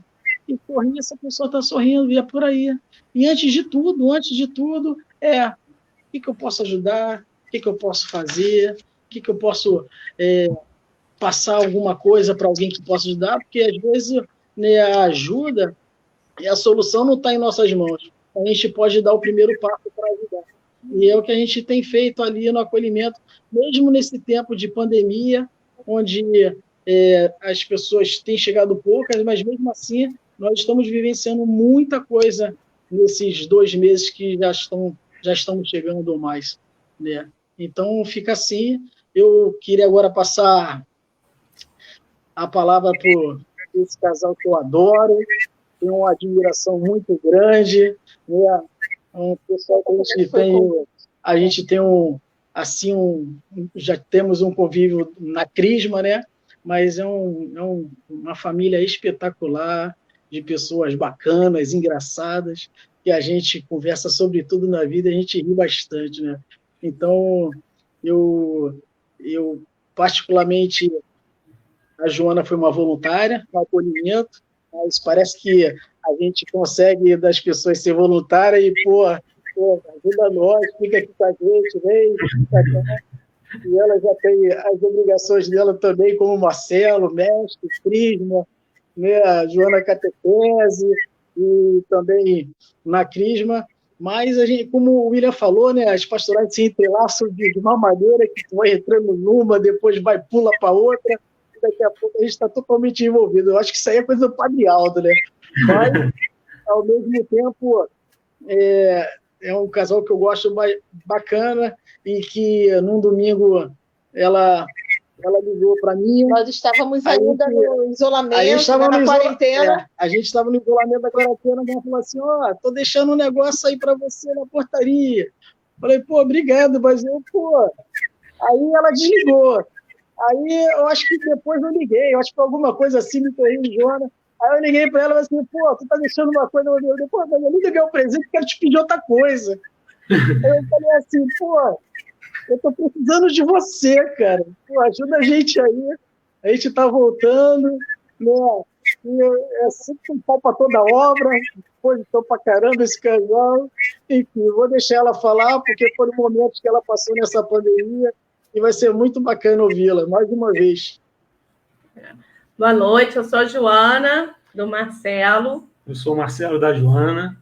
Speaker 2: e sorri se a pessoa está sorrindo, e é por aí. E antes de tudo, o que eu posso ajudar, o que eu posso fazer, o que eu posso passar alguma coisa para alguém que possa ajudar, porque às vezes, né, a ajuda e a solução não está em nossas mãos. A gente pode dar o primeiro passo para ajudar. E é o que a gente tem feito ali no acolhimento, mesmo nesse tempo de pandemia, onde as pessoas têm chegado poucas, mas mesmo assim nós estamos vivenciando muita coisa nesses 2 meses que já estamos chegando ou mais, né? Então fica assim. Eu queria agora passar a palavra para esse casal que eu adoro, tenho uma admiração muito grande, né? Um pessoal que a gente tem já temos um convívio na Crisma, né? Mas é uma família espetacular, de pessoas bacanas, engraçadas, que a gente conversa sobre tudo na vida, a gente ri bastante, né? Então, eu particularmente, a Joana foi uma voluntária no acolhimento, mas parece que a gente consegue das pessoas ser voluntária e, ajuda nós, fica aqui com a gente, vem, e ela já tem as obrigações dela também, como Marcelo, mestre, Crisma, né, a Joana catequese, e também na Crisma, mas a gente, como o William falou, né, as pastorais se entrelaçam de uma maneira que tu vai entrando numa, depois pula para outra, e daqui a pouco a gente está totalmente envolvido. Eu acho que isso aí é coisa do Padre Aldo, né? Mas, ao mesmo tempo, é um casal que eu gosto bacana e que, num domingo, ela ligou para mim.
Speaker 4: Nós estávamos ainda no isolamento, na quarentena.
Speaker 2: A gente estava no isolamento da quarentena, e ela falou assim, tô deixando um negócio aí para você na portaria. Falei, obrigado, mas Aí ela desligou. Aí eu acho que depois eu liguei, eu acho que foi alguma coisa assim, me corrigi, Joana. Aí eu liguei para ela e falei assim, tu tá deixando uma coisa, depois eu nem liguei o presente, quero te pedir outra coisa. Aí eu falei assim, eu tô precisando de você, cara. Ajuda a gente aí. A gente tá voltando, né? É sempre um pau para toda obra. Depois estou pra caramba esse casal. Enfim, vou deixar ela falar, porque foram momentos que ela passou nessa pandemia e vai ser muito bacana ouvi-la, mais uma vez.
Speaker 5: Boa noite, eu sou a Joana, do Marcelo.
Speaker 6: Eu sou o Marcelo, da Joana.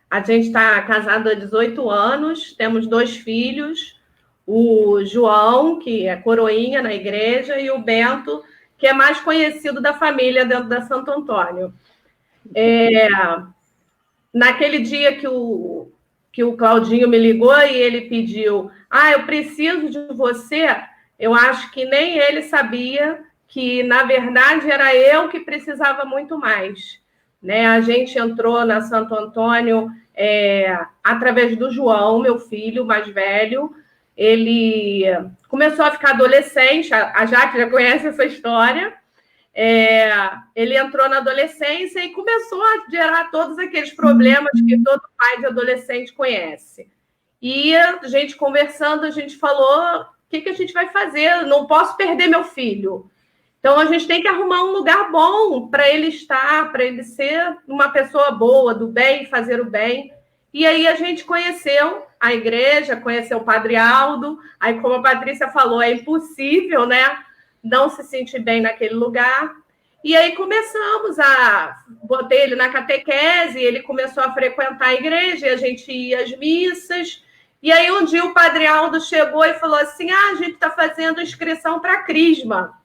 Speaker 5: A gente está casado há 18 anos, temos 2 filhos, o João, que é coroinha na igreja, e o Bento, que é mais conhecido da família dentro da Santo Antônio. Naquele dia que o Claudinho me ligou e ele pediu, eu preciso de você, eu acho que nem ele sabia que, na verdade, era eu que precisava muito mais. Né? A gente entrou na Santo Antônio através do João, meu filho mais velho. Ele começou a ficar adolescente, a Jaque já conhece essa história. Ele entrou na adolescência e começou a gerar todos aqueles problemas que todo pai de adolescente conhece. E a gente conversando, a gente falou, o que a gente vai fazer? Não posso perder meu filho. Então, a gente tem que arrumar um lugar bom para ele estar, para ele ser uma pessoa boa, do bem, fazer o bem. E aí a gente conheceu a igreja, conheceu o Padre Aldo. Aí, como a Patrícia falou, é impossível, né, não se sentir bem naquele lugar. E aí começamos botei ele na catequese, ele começou a frequentar a igreja, e a gente ia às missas. E aí um dia o Padre Aldo chegou e falou assim, a gente está fazendo inscrição para Crisma.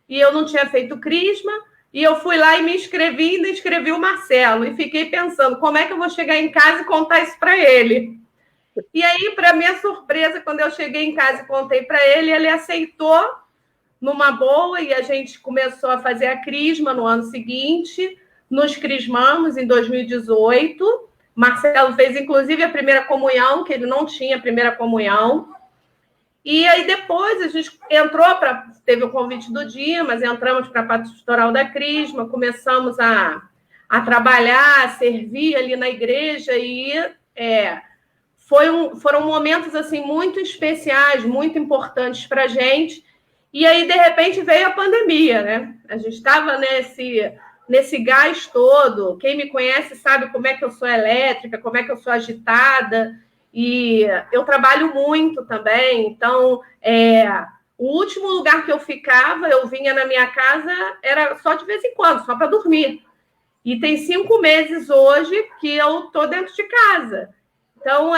Speaker 5: E eu não tinha feito Crisma, e eu fui lá e me inscrevi, e ainda inscrevi o Marcelo. E fiquei pensando, como é que eu vou chegar em casa e contar isso para ele? E aí, para minha surpresa, quando eu cheguei em casa e contei para ele, ele aceitou numa boa, e a gente começou a fazer a Crisma no ano seguinte. Nos crismamos em 2018. Marcelo fez, inclusive, a primeira comunhão, que ele não tinha a primeira comunhão. E aí depois a gente teve o convite do Dimas, entramos para a pastoral da Crisma, começamos a trabalhar, a servir ali na igreja, e foram momentos assim, muito especiais, muito importantes para a gente. E aí, de repente, veio a pandemia, né? A gente estava nesse gás todo. Quem me conhece sabe como é que eu sou elétrica, como é que eu sou agitada. E eu trabalho muito também, então O último lugar que eu ficava, eu vinha na minha casa, era só de vez em quando, só para dormir. E tem 5 meses hoje que eu estou dentro de casa. Então,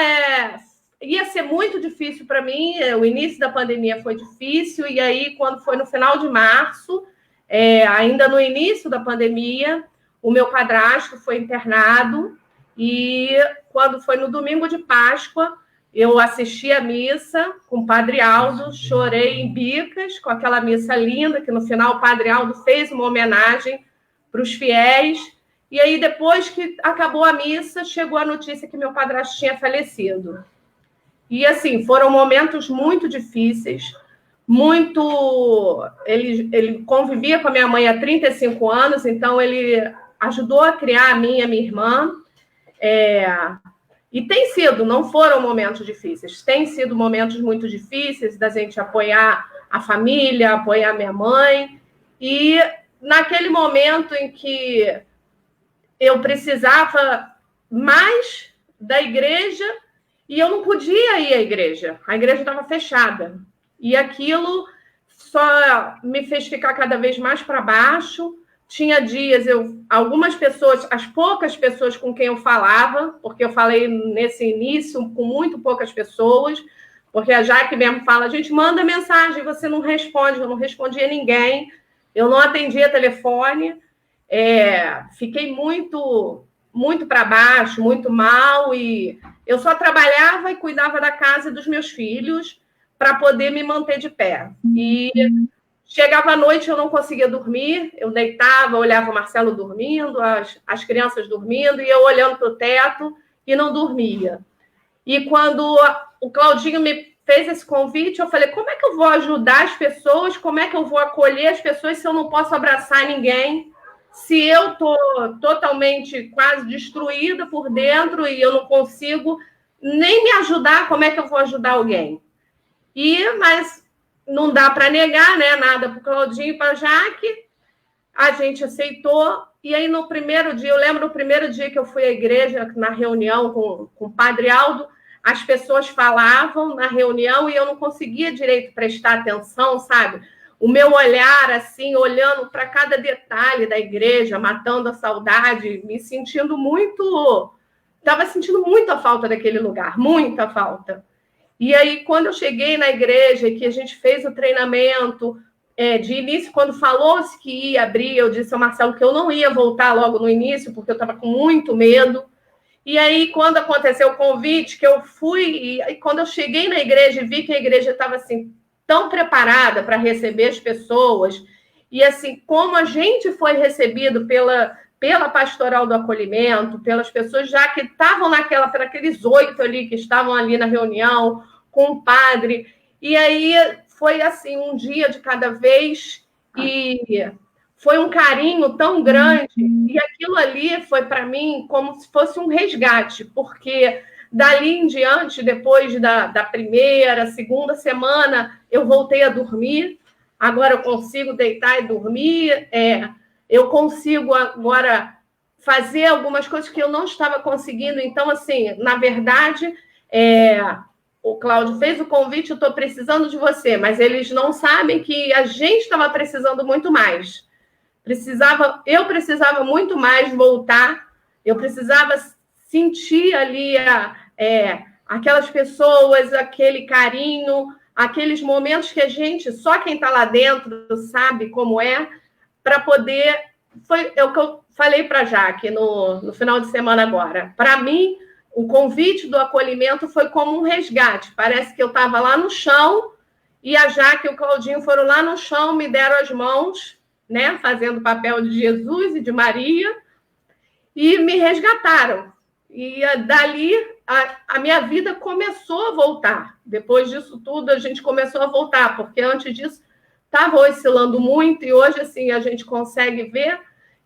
Speaker 5: ia ser muito difícil para mim. O início da pandemia foi difícil. E aí, quando foi no final de março, ainda no início da pandemia, o meu padrasto foi internado. E quando foi no domingo de Páscoa, eu assisti a missa com o Padre Aldo, chorei em bicas com aquela missa linda, que no final o Padre Aldo fez uma homenagem para os fiéis. E aí, depois que acabou a missa, chegou a notícia que meu padrasto tinha falecido. E, assim, foram momentos muito difíceis, Ele convivia com a minha mãe há 35 anos, então ele ajudou a criar a mim e a minha irmã. E tem sido, não foram momentos difíceis, tem sido momentos muito difíceis da gente apoiar a família, apoiar minha mãe. E naquele momento em que eu precisava mais da igreja e eu não podia ir à igreja. A igreja estava fechada. E aquilo só me fez ficar cada vez mais para baixo. Tinha dias, algumas pessoas, as poucas pessoas com quem eu falava, porque eu falei nesse início com muito poucas pessoas, porque a Jaque mesmo fala, a gente manda mensagem, você não responde. Eu não respondia ninguém, eu não atendia telefone. Fiquei muito para baixo, muito mal, e eu só trabalhava e cuidava da casa e dos meus filhos para poder me manter de pé. E chegava à noite, eu não conseguia dormir, eu deitava, olhava o Marcelo dormindo, as crianças dormindo, e eu olhando para o teto e não dormia. E quando o Claudinho me fez esse convite, eu falei, como é que eu vou ajudar as pessoas, como é que eu vou acolher as pessoas se eu não posso abraçar ninguém? Se eu estou totalmente quase destruída por dentro e eu não consigo nem me ajudar, como é que eu vou ajudar alguém? Mas não dá para negar, né, nada para o Claudinho e para a Jaque. A gente aceitou. E aí, no primeiro dia, eu lembro no primeiro dia que eu fui à igreja, na reunião com o Padre Aldo, as pessoas falavam na reunião e eu não conseguia direito prestar atenção, sabe? O meu olhar, assim, olhando para cada detalhe da igreja, matando a saudade, me sentindo muito... Estava sentindo muita falta daquele lugar, muita falta. E aí, quando eu cheguei na igreja, que a gente fez o treinamento, de início, quando falou-se que ia abrir, eu disse ao Marcelo que eu não ia voltar logo no início, porque eu estava com muito medo. E aí, quando aconteceu o convite, que eu fui, e quando eu cheguei na igreja e vi que a igreja estava assim, tão preparada para receber as pessoas, e assim, como a gente foi recebido pela pastoral do acolhimento, pelas pessoas já que estavam por aqueles 8 ali que estavam ali na reunião com o padre, e aí foi assim, um dia de cada vez, e foi um carinho tão grande, e aquilo ali foi para mim como se fosse um resgate, porque dali em diante, depois da primeira, segunda semana, eu voltei a dormir. Agora eu consigo deitar e dormir. Eu consigo agora fazer algumas coisas que eu não estava conseguindo. Então, assim, na verdade, o Cláudio fez o convite, eu estou precisando de você, mas eles não sabem que a gente estava precisando muito mais. Eu precisava muito mais voltar, eu precisava sentir ali aquelas pessoas, aquele carinho, aqueles momentos que só quem está lá dentro sabe como para poder... É o que eu falei para a Jaque no final de semana agora. Para mim, o convite do acolhimento foi como um resgate. Parece que eu estava lá no chão e a Jaque e o Claudinho foram lá no chão, me deram as mãos, né, fazendo o papel de Jesus e de Maria, e me resgataram. E dali, a minha vida começou a voltar. Depois disso tudo, a gente começou a voltar, porque antes disso estava oscilando muito, e hoje, assim, a gente consegue ver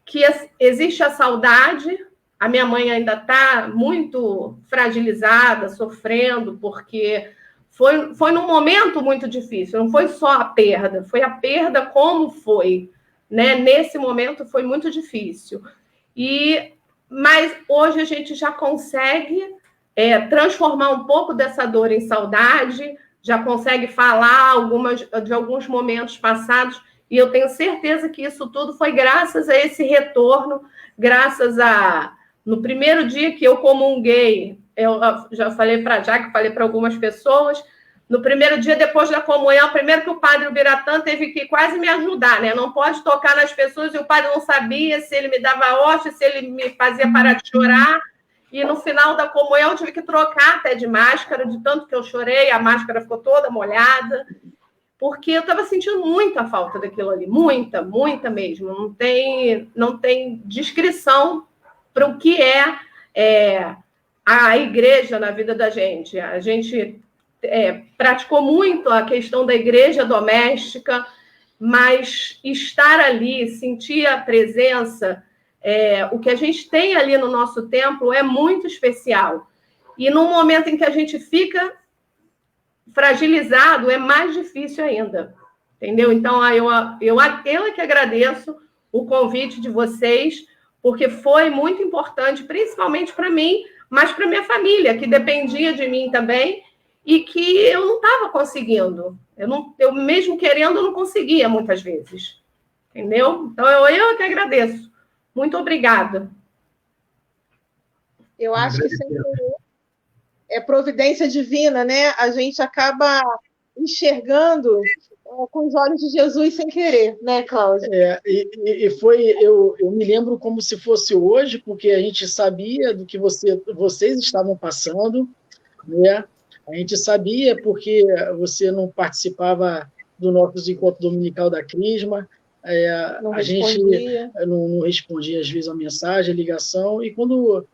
Speaker 5: que existe a saudade. A minha mãe ainda está muito fragilizada, sofrendo, porque foi num momento muito difícil, não foi só a perda, foi a perda como foi, né? Nesse momento foi muito difícil. Mas hoje a gente já consegue transformar um pouco dessa dor em saudade, já consegue falar de alguns momentos passados, e eu tenho certeza que isso tudo foi graças a esse retorno, graças a... No primeiro dia que eu comunguei, eu já falei para a Jaque, falei para algumas pessoas, no primeiro dia, depois da comunhão, primeiro que o padre Ubiratã teve que quase me ajudar, né? Não pode tocar nas pessoas, e o padre não sabia se ele me dava hóstia, se ele me fazia parar de chorar. E no final da comunhão eu tive que trocar até de máscara, de tanto que eu chorei, a máscara ficou toda molhada, porque eu estava sentindo muita falta daquilo ali, muita, muita mesmo. Não tem descrição para o que é a igreja na vida da gente. A gente praticou muito a questão da igreja doméstica, mas estar ali, sentir a presença, o que a gente tem ali no nosso templo é muito especial. E no momento em que a gente fica fragilizado, é mais difícil ainda, entendeu? Então, eu que agradeço o convite de vocês, porque foi muito importante, principalmente para mim, mas para minha família, que dependia de mim também, e que eu não estava conseguindo. Eu mesmo querendo, eu não conseguia muitas vezes. Entendeu? Então, eu que agradeço. Muito obrigada.
Speaker 4: Eu acho que sem querer é providência divina, né? A gente acaba enxergando com os olhos de Jesus sem querer, né, Cláudia?
Speaker 2: Eu me lembro como se fosse hoje, porque a gente sabia do que vocês estavam passando, né? A gente sabia porque você não participava do nosso encontro dominical da Crisma, a gente não respondia, às vezes, a mensagem, a ligação, e quando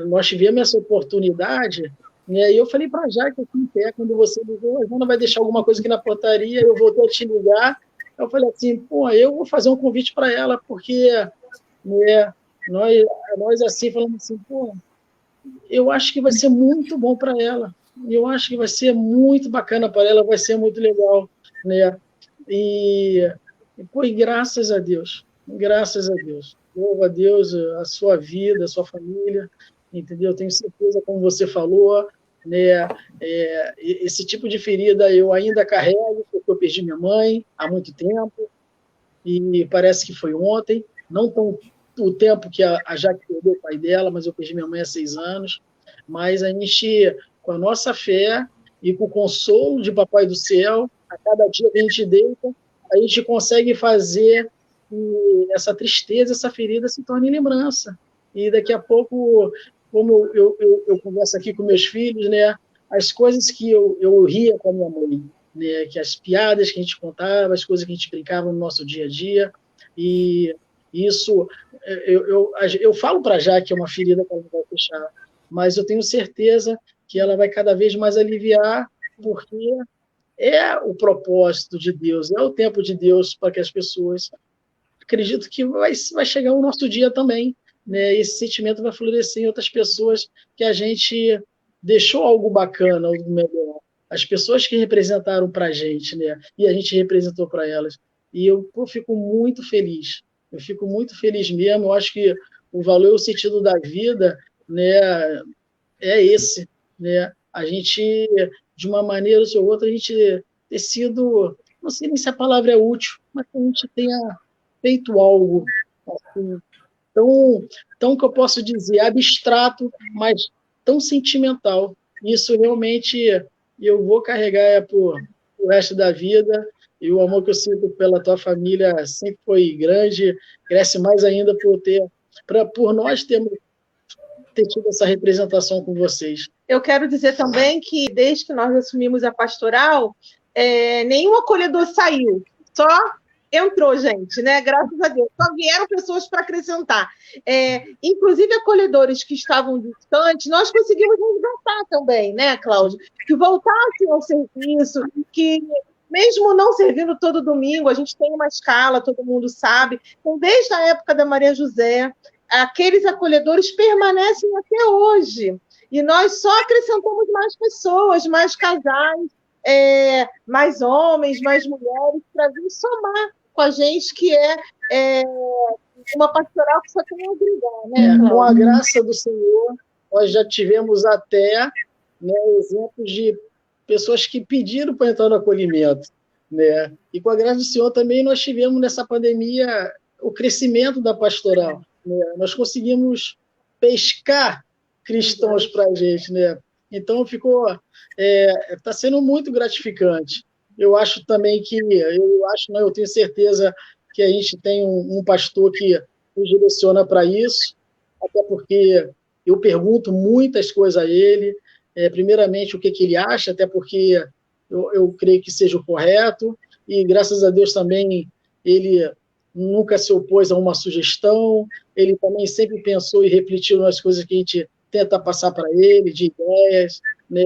Speaker 2: nós tivemos essa oportunidade, né, eu falei para a Jaque aqui em pé, quando você ligou, a Joana vai deixar alguma coisa aqui na portaria, eu voltei a te ligar, eu falei assim, eu vou fazer um convite para ela, porque né, nós assim, falamos assim, eu acho que vai ser muito bom para ela, eu acho que vai ser muito bacana para ela, vai ser muito legal, né? E graças a Deus, louvo a Deus a sua vida, a sua família, entendeu? Tenho certeza, como você falou, né? Esse tipo de ferida eu ainda carrego, porque eu perdi minha mãe há muito tempo, e parece que foi ontem, não tão o tempo que a Jaque perdeu o pai dela, mas eu perdi minha mãe há 6 anos, mas a gente, com a nossa fé e com o consolo de Papai do Céu, a cada dia que a gente deita, a gente consegue fazer que essa tristeza, essa ferida se torne em lembrança. E daqui a pouco, como eu converso aqui com meus filhos, né, as coisas que eu ria com a minha mãe, né, que as piadas que a gente contava, as coisas que a gente brincava no nosso dia a dia, e isso, eu falo para a Jaque que é uma ferida que ela não vai fechar, mas eu tenho certeza que ela vai cada vez mais aliviar, porque é o propósito de Deus, é o tempo de Deus para que as pessoas... Acredito que vai chegar o nosso dia também, né? Esse sentimento vai florescer em outras pessoas, que a gente deixou algo bacana, algo melhor. As pessoas que representaram para a gente, né? E a gente representou para elas. E eu fico muito feliz. Eu fico muito feliz mesmo. Eu acho que o valor e o sentido da vida, né, é esse, né? A gente, de uma maneira ou outra, a gente ter sido, não sei nem se a palavra é útil, mas que a gente tenha feito algo assim, tão que eu posso dizer, abstrato, mas tão sentimental. Isso realmente eu vou carregar por o resto da vida, e o amor que eu sinto pela tua família sempre foi grande, cresce mais ainda por nós ter tido essa representação com vocês.
Speaker 4: Eu quero dizer também que, desde que nós assumimos a pastoral, nenhum acolhedor saiu, só entrou gente, né? Graças a Deus. Só vieram pessoas para acrescentar. Inclusive, acolhedores que estavam distantes, nós conseguimos resgatar também, né, Cláudia? Que voltassem ao serviço, que, mesmo não servindo todo domingo, a gente tem uma escala, todo mundo sabe. Então, desde a época da Maria José, aqueles acolhedores permanecem até hoje. E nós só acrescentamos mais pessoas, mais casais, mais homens, mais mulheres, para vir somar com a gente, que é uma pastoral que só tem a agregar, né?
Speaker 2: Com a graça do Senhor, nós já tivemos até, né, exemplos de pessoas que pediram para entrar no acolhimento, né? E com a graça do Senhor também nós tivemos nessa pandemia o crescimento da pastoral, né? Nós conseguimos pescar cristãos para a gente, né? Então está sendo muito gratificante. Eu acho também que, eu tenho certeza que a gente tem um pastor que nos direciona para isso, até porque eu pergunto muitas coisas a ele, primeiramente o que ele acha, até porque eu creio que seja o correto, e graças a Deus também ele nunca se opôs a uma sugestão, ele também sempre pensou e refletiu nas coisas que a gente tenta passar para ele, de ideias, né?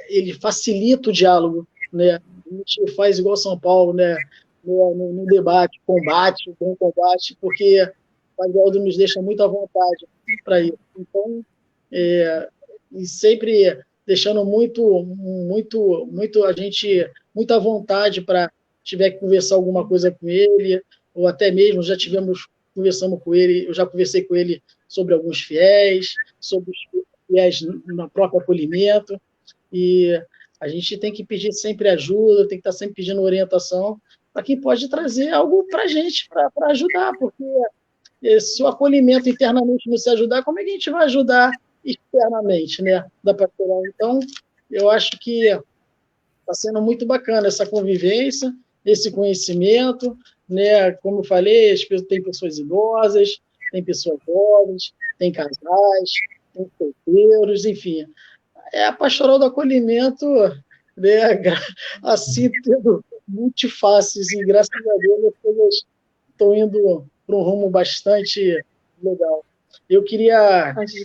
Speaker 2: Ele facilita o diálogo, né? A gente faz igual São Paulo, né? No debate, combate, bom combate, porque o Padre Aldo nos deixa muito à vontade para isso. Então, e sempre deixando muito a gente muita vontade para tiver que conversar alguma coisa com ele, ou até mesmo conversamos com ele, eu já conversei com ele sobre alguns fiéis, sobre os fiéis no próprio acolhimento, e a gente tem que pedir sempre ajuda, tem que estar sempre pedindo orientação para quem pode trazer algo para a gente, para ajudar, porque se o acolhimento internamente não se ajudar, como é que a gente vai ajudar externamente, né, da pastoral? Então, eu acho que está sendo muito bacana essa convivência, esse conhecimento, né? Como eu falei, tem pessoas idosas, tem pessoas jovens, tem casais, tem solteiros, enfim. É a pastoral do acolhimento, né? Assim, tendo multifaces, e graças a Deus as coisas estão indo para um rumo bastante legal. Eu queria... Antes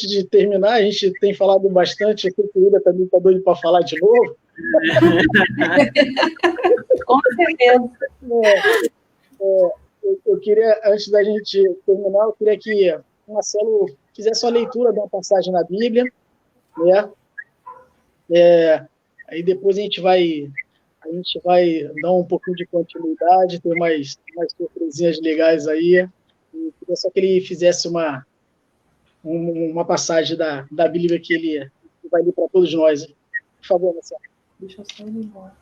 Speaker 2: de terminar, a gente tem falado bastante, aqui o Ida também está doido para falar de novo.
Speaker 3: Com certeza.
Speaker 2: Eu queria, antes da gente terminar, eu queria que o Marcelo fizesse uma leitura de uma passagem na Bíblia, né? Aí depois a gente vai dar um pouquinho de continuidade, ter mais surpresinhas legais aí. E queria só que ele fizesse uma passagem da Bíblia que ele vai ler para todos nós. Por favor, Marcelo.
Speaker 3: Deixa eu só ir embora.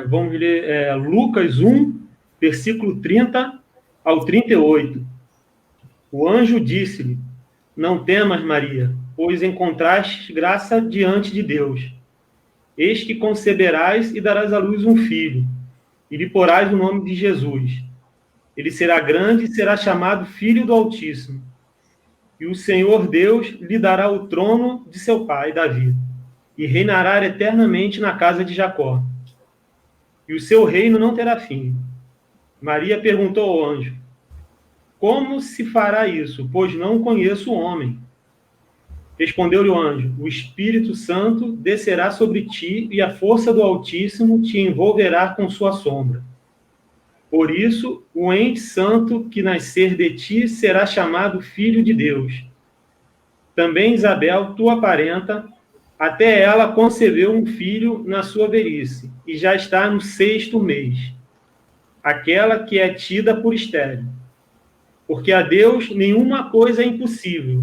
Speaker 6: Vamos ler Lucas 1, versículo 30 ao 38. O anjo disse-lhe: Não temas, Maria, pois encontraste graça diante de Deus. Eis que conceberás e darás à luz um filho, e lhe porás o nome de Jesus. Ele será grande e será chamado Filho do Altíssimo. E o Senhor Deus lhe dará o trono de seu pai, Davi, e reinará eternamente na casa de Jacó. E o seu reino não terá fim. Maria perguntou ao anjo: Como se fará isso, pois não conheço o homem? Respondeu-lhe o anjo: O Espírito Santo descerá sobre ti, e a força do Altíssimo te envolverá com sua sombra. Por isso, o ente santo que nascer de ti será chamado Filho de Deus. Também Isabel, tua parenta, até ela concebeu um filho na sua velhice, e já está no 6º mês, aquela que é tida por estéril. Porque a Deus nenhuma coisa é impossível.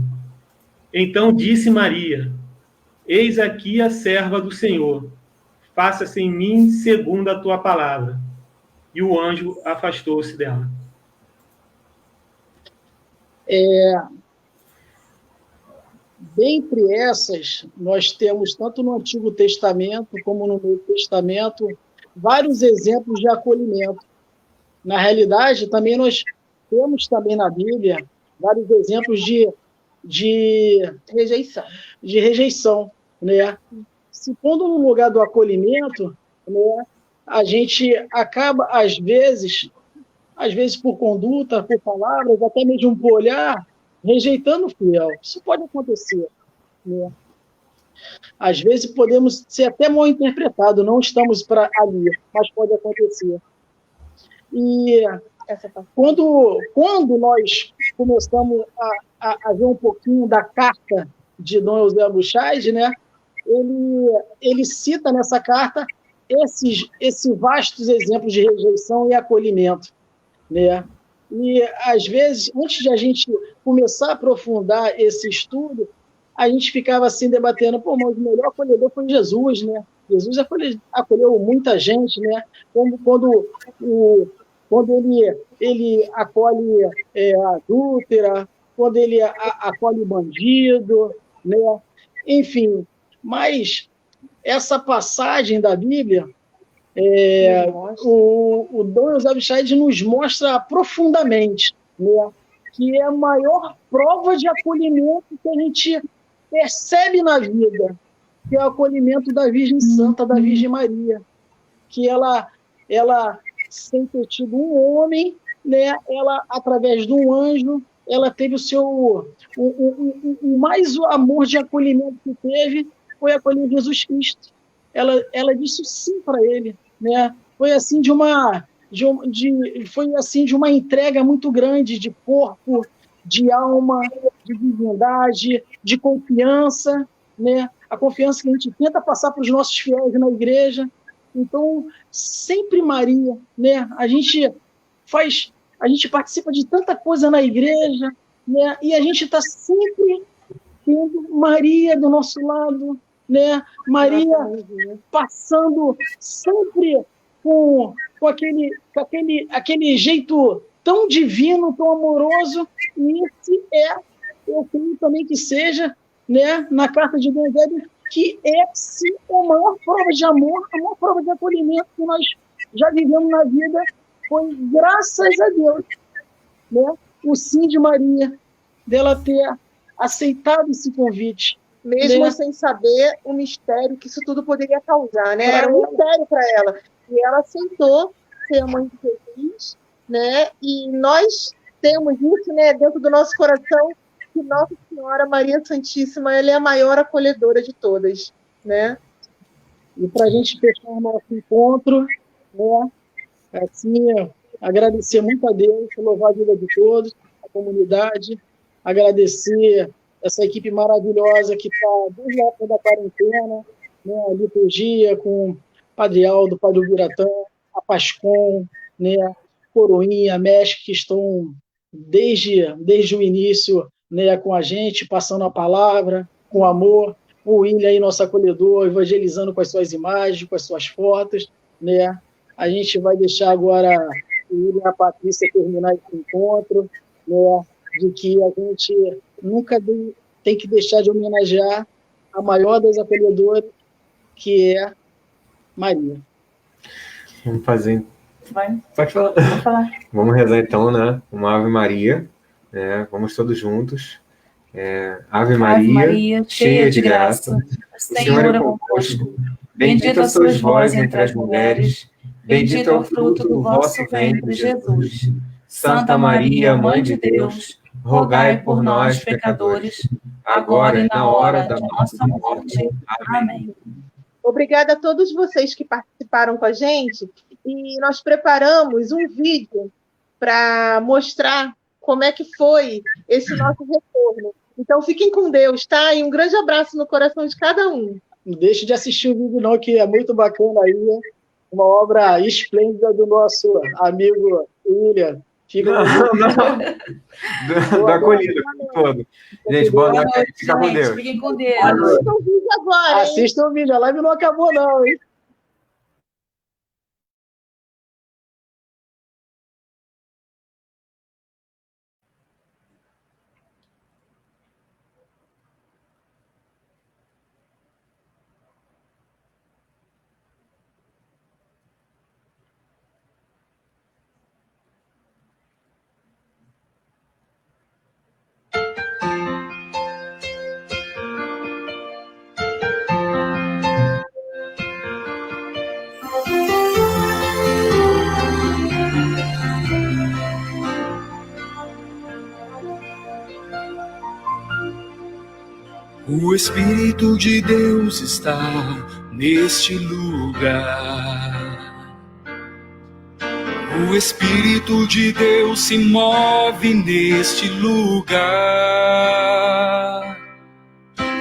Speaker 6: Então disse Maria: Eis aqui a serva do Senhor, faça-se em mim segundo a tua palavra. E o anjo afastou-se dela.
Speaker 2: Dentre essas, nós temos, tanto no Antigo Testamento como no Novo Testamento, vários exemplos de acolhimento. Na realidade, também nós temos também na Bíblia vários exemplos de rejeição, né? Se pondo no lugar do acolhimento, né, a gente acaba, às vezes por conduta, por palavras, até mesmo por olhar, rejeitando o fiel. Isso pode acontecer, né? Às vezes podemos ser até mal interpretados, não estamos ali, mas pode acontecer. E quando nós começamos a ver um pouquinho da carta de Dom Eusébio Chaves, né, ele cita nessa carta esses vastos exemplos de rejeição e acolhimento, né? E, às vezes, antes de a gente começar a aprofundar esse estudo, a gente ficava assim debatendo, pô, mas o melhor acolhedor foi Jesus, né? Jesus acolheu muita gente, né? Quando ele acolhe a adúltera, quando ele acolhe o bandido, né? Enfim, mas essa passagem da Bíblia, o Dom Eusébio Chaid nos mostra profundamente, né? Que é a maior prova de acolhimento que a gente percebe na vida, que é o acolhimento da Virgem Santa, da Virgem Maria, que ela sem ter tido um homem, né, ela, através de um anjo, ela teve o mais amor de acolhimento que teve foi acolher Jesus Cristo. Ela disse sim para ele, né? Foi assim de uma entrega muito grande de corpo, de alma, de divindade, de confiança, né? A confiança que a gente tenta passar para os nossos fiéis na igreja. Então, sempre Maria, né? A gente participa de tanta coisa na igreja, né? E a gente está sempre tendo Maria do nosso lado, né? Maria passando sempre com aquele jeito tão divino, tão amoroso, e esse eu creio também que seja, né, na carta de Dom Eusébio, que é sim a maior prova de amor, a maior prova de acolhimento que nós já vivemos na vida, foi graças a Deus, né, o sim de Maria, dela ter aceitado esse convite.
Speaker 4: Mesmo
Speaker 2: né?
Speaker 4: sem saber o mistério que isso tudo poderia causar, né? Era um mistério para ela. E ela aceitou ser a mãe de Jesus, né? E nós temos isso, né, dentro do nosso coração, que Nossa Senhora Maria Santíssima, ela é a maior acolhedora de todas, né?
Speaker 2: E para a gente fechar o nosso encontro, né, assim, agradecer muito a Deus, louvar a vida de todos, a comunidade, agradecer essa equipe maravilhosa que está desde a época da quarentena, né, a liturgia com o Padre Aldo, Padre Ubiratã, a Pascom, né, Coroinha, a Mesh, que estão desde o início, né, com a gente, passando a palavra, com amor, o William aí, nosso acolhedor, evangelizando com as suas imagens, com as suas fotos, né? A gente vai deixar agora o William e a Patrícia terminar esse encontro, né, de que a gente nunca tem que deixar de homenagear a maior das acolhedoras, que é Maria.
Speaker 1: Vamos fazer.
Speaker 3: Vai.
Speaker 1: Pode falar.
Speaker 3: Vou falar.
Speaker 1: Vamos rezar então, né? Uma Ave Maria, né? Vamos todos juntos. Ave Maria, cheia de graça, o Senhor é convosco. Bendita sois vós entre as mulheres, bendito é o fruto do vosso ventre, Jesus. Santa Maria, Mãe de Deus, rogai por nós, pecadores, agora e na hora da nossa morte. Amém.
Speaker 4: Obrigada a todos vocês que participaram com a gente, e nós preparamos um vídeo para mostrar como é que foi esse nosso retorno. Então, fiquem com Deus, tá? E um grande abraço no coração de cada um.
Speaker 2: Não deixe de assistir o vídeo não, que é muito bacana aí, uma obra esplêndida do nosso amigo William. Fica
Speaker 1: da acolhida todo. Gente, boa noite. Fica com Deus.
Speaker 3: Fiquem com Deus.
Speaker 4: Assistam o vídeo agora, hein?
Speaker 2: Assistam o vídeo, a live não acabou não, hein?
Speaker 7: O Espírito de Deus está neste lugar. O Espírito de Deus se move neste lugar.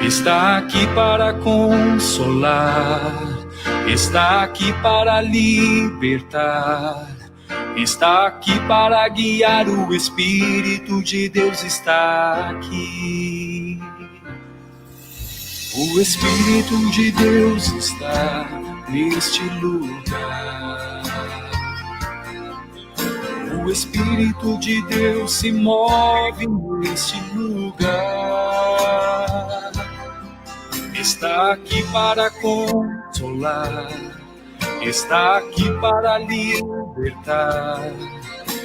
Speaker 7: Está aqui para consolar, está aqui para libertar, está aqui para guiar. O Espírito de Deus está aqui. O Espírito de Deus está neste lugar. O Espírito de Deus se move neste lugar. Está aqui para consolar, está aqui para libertar,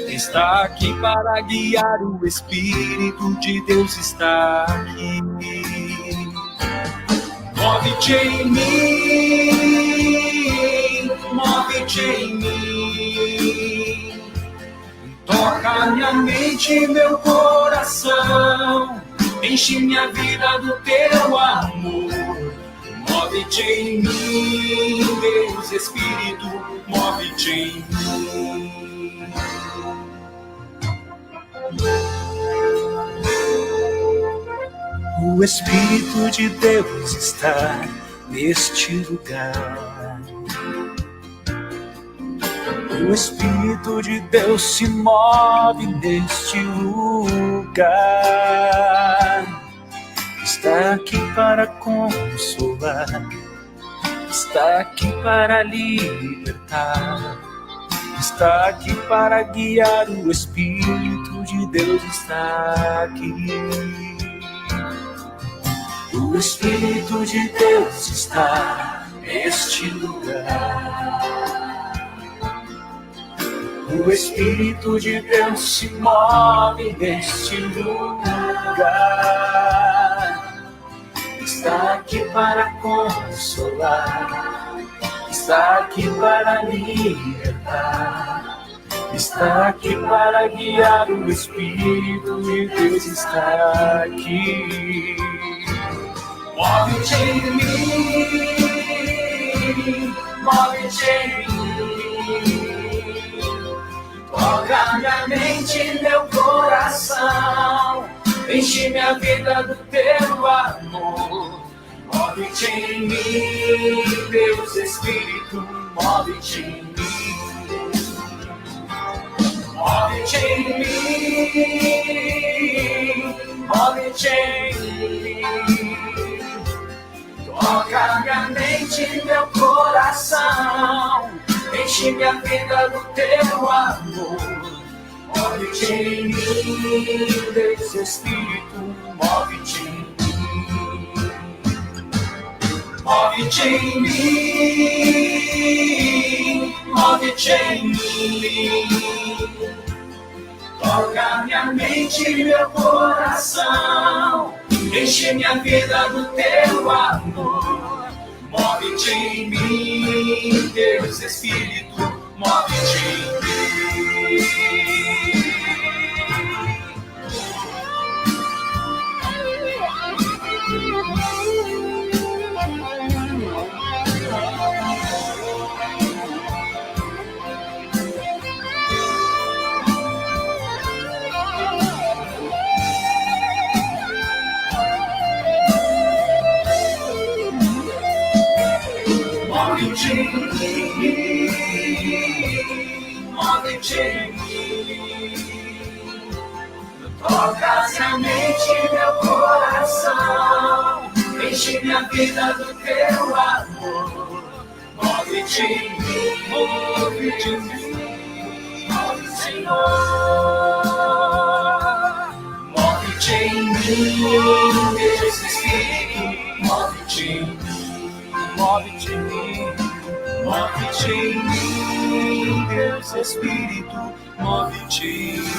Speaker 7: está aqui para guiar. O Espírito de Deus está aqui. Move-te em mim, move-te em mim. Toca minha mente e meu coração, enche minha vida do teu amor. Move-te em mim, Deus Espírito, move-te em mim. O Espírito de Deus está neste lugar. O Espírito de Deus se move neste lugar. Está aqui para consolar, está aqui para libertar, está aqui para guiar. O Espírito de Deus está aqui. O Espírito de Deus está neste lugar. O Espírito de Deus se move neste lugar. Está aqui para consolar, está aqui para libertar, está aqui para guiar. O Espírito de Deus está aqui. Move-te em mim, move-te em mim. Toca minha mente e meu coração, enche minha vida do teu amor. Move-te em mim, Deus Espírito, move-te em mim. Move-te em mim, move-te em mim. Toca minha mente e meu coração, enche minha vida do teu amor. Move-te em mim, Deus Espírito, move-te em mim. Move-te em mim, move-te em mim. Toca minha mente e meu coração, enche minha vida do teu amor. Move-te em mim, Deus Espírito, move-te em mim. Move-te em mim, move-te em mim. Toca minha mente e meu coração, enche minha vida do teu amor. Move-te em mim, move-te em mim, move, Senhor. Move-te em mim, Deus Espírito, move-te em mim. Move-te em mim, move-te em mim, Deus Espírito, move-te em mim.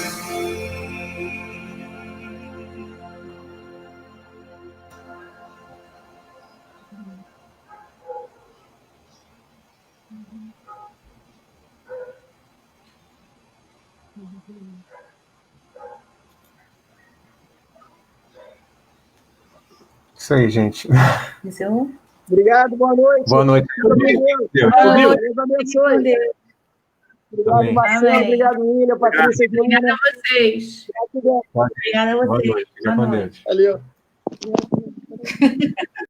Speaker 1: Isso aí, gente.
Speaker 2: Obrigado, boa noite.
Speaker 1: Boa noite.
Speaker 2: Deus abençoe. Obrigado, Marcelo. Obrigado, William, Patrícia.
Speaker 5: Obrigada a vocês.
Speaker 3: Obrigada a vocês.
Speaker 1: Boa noite. Fica com Deus.
Speaker 2: Valeu.